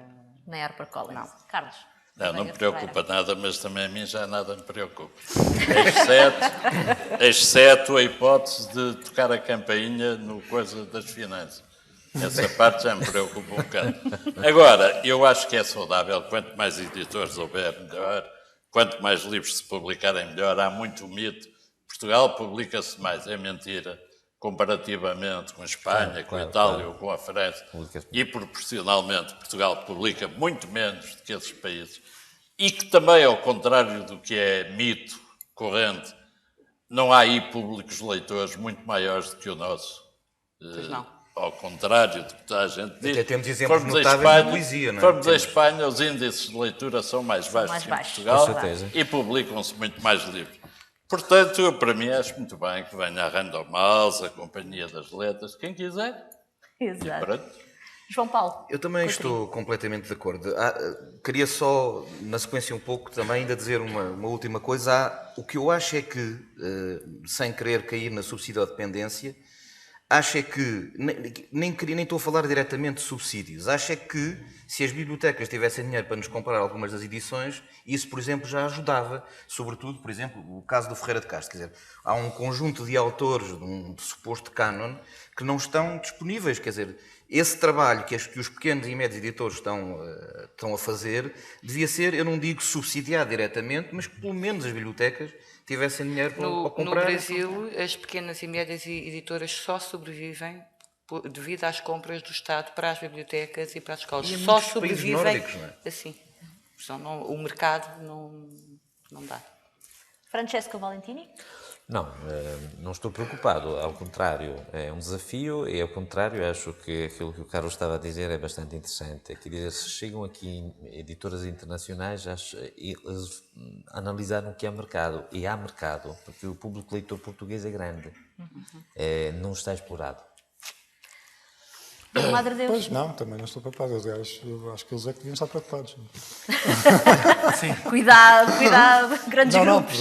Nem a HarperCollins. Não. Carlos. Não me preocupa nada, mas também a mim já nada me preocupa. Exceto a hipótese de tocar a campainha no coisa das finanças. Essa parte já me preocupa um bocado. Agora, eu acho que é saudável, quanto mais editores houver, melhor. Quanto mais livros se publicarem, melhor. Há muito mito. Portugal publica-se mais, é mentira. Comparativamente com a Espanha, com a Itália ou com a França. E proporcionalmente Portugal publica muito menos do que esses países. E que também, ao contrário do que é mito corrente, não há aí públicos leitores muito maiores do que o nosso. Pois não. Ao contrário do que a gente diz. Até temos exemplos notáveis na poesia, não é? Formos a Espanha, os índices de leitura são mais baixos que em Portugal. Com certeza. E publicam-se muito mais livros. Portanto, eu, para mim, acho muito bem que venha a Random House, a Companhia das Letras, quem quiser. Exato. E pronto. João Paulo. Eu também estou completamente de acordo. Queria só, na sequência um pouco, também ainda dizer uma última coisa. O que eu acho é que, sem querer cair na subsidiodependência, acho é que, nem estou a falar diretamente de subsídios, acho é que se as bibliotecas tivessem dinheiro para nos comprar algumas das edições, isso, por exemplo, já ajudava, sobretudo, por exemplo, o caso do Ferreira de Castro, quer dizer, há um conjunto de autores de um suposto cânon que não estão disponíveis, quer dizer, esse trabalho que os pequenos e médios editores estão a fazer, devia ser, eu não digo subsidiado diretamente, mas que pelo menos as bibliotecas tivessem dinheiro para No comprar. Brasil, as pequenas e médias editoras só sobrevivem devido às compras do Estado para as bibliotecas e para as escolas. E em Só muitos países sobrevivem nórdicos, não é? assim. Senão o mercado não dá. Francesco Valentini? Não, não estou preocupado, ao contrário, é um desafio e ao contrário acho que aquilo que o Carlos estava a dizer é bastante interessante. Quer dizer, se chegam aqui editoras internacionais, eles analisaram que há mercado, e há mercado, porque o público leitor português é grande, não está explorado. Madre Deus? Pois não, também não estou preocupado. Aliás, eu acho que eles é que deviam estar preocupados. Cuidado, grandes Não, grupos.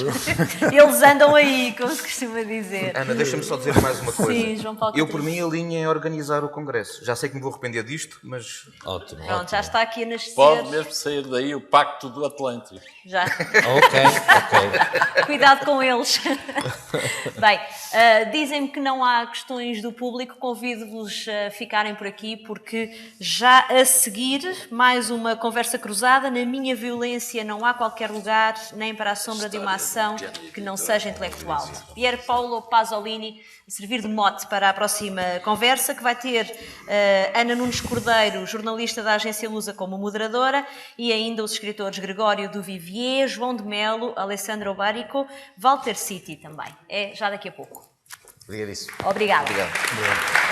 Eles andam aí, como se costuma dizer. Ana, deixa-me só dizer mais uma coisa. Sim, João Paulo Eu, por Coutinho. mim, alinho em organizar o congresso. Já sei que me vou arrepender disto, mas Ótimo, Pronto, ótimo. já está aqui a nascer. Pode mesmo sair daí o Pacto do Atlântico. Já. Ok. Cuidado com eles. Bem, dizem-me que não há questões do público, convido-vos a ficarem por aqui, porque já a seguir, mais uma conversa cruzada. Na minha violência não há qualquer lugar, nem para a sombra de uma ação que não seja intelectual. Pier Paolo Pasolini a servir de mote para a próxima conversa, que vai ter Ana Nunes Cordeiro, jornalista da agência Lusa, como moderadora, e ainda os escritores Gregório Duvivier, João de Melo, Alessandro Barico, Walter City também. É já daqui a pouco. Obrigadíssimo. Obrigada. obrigado.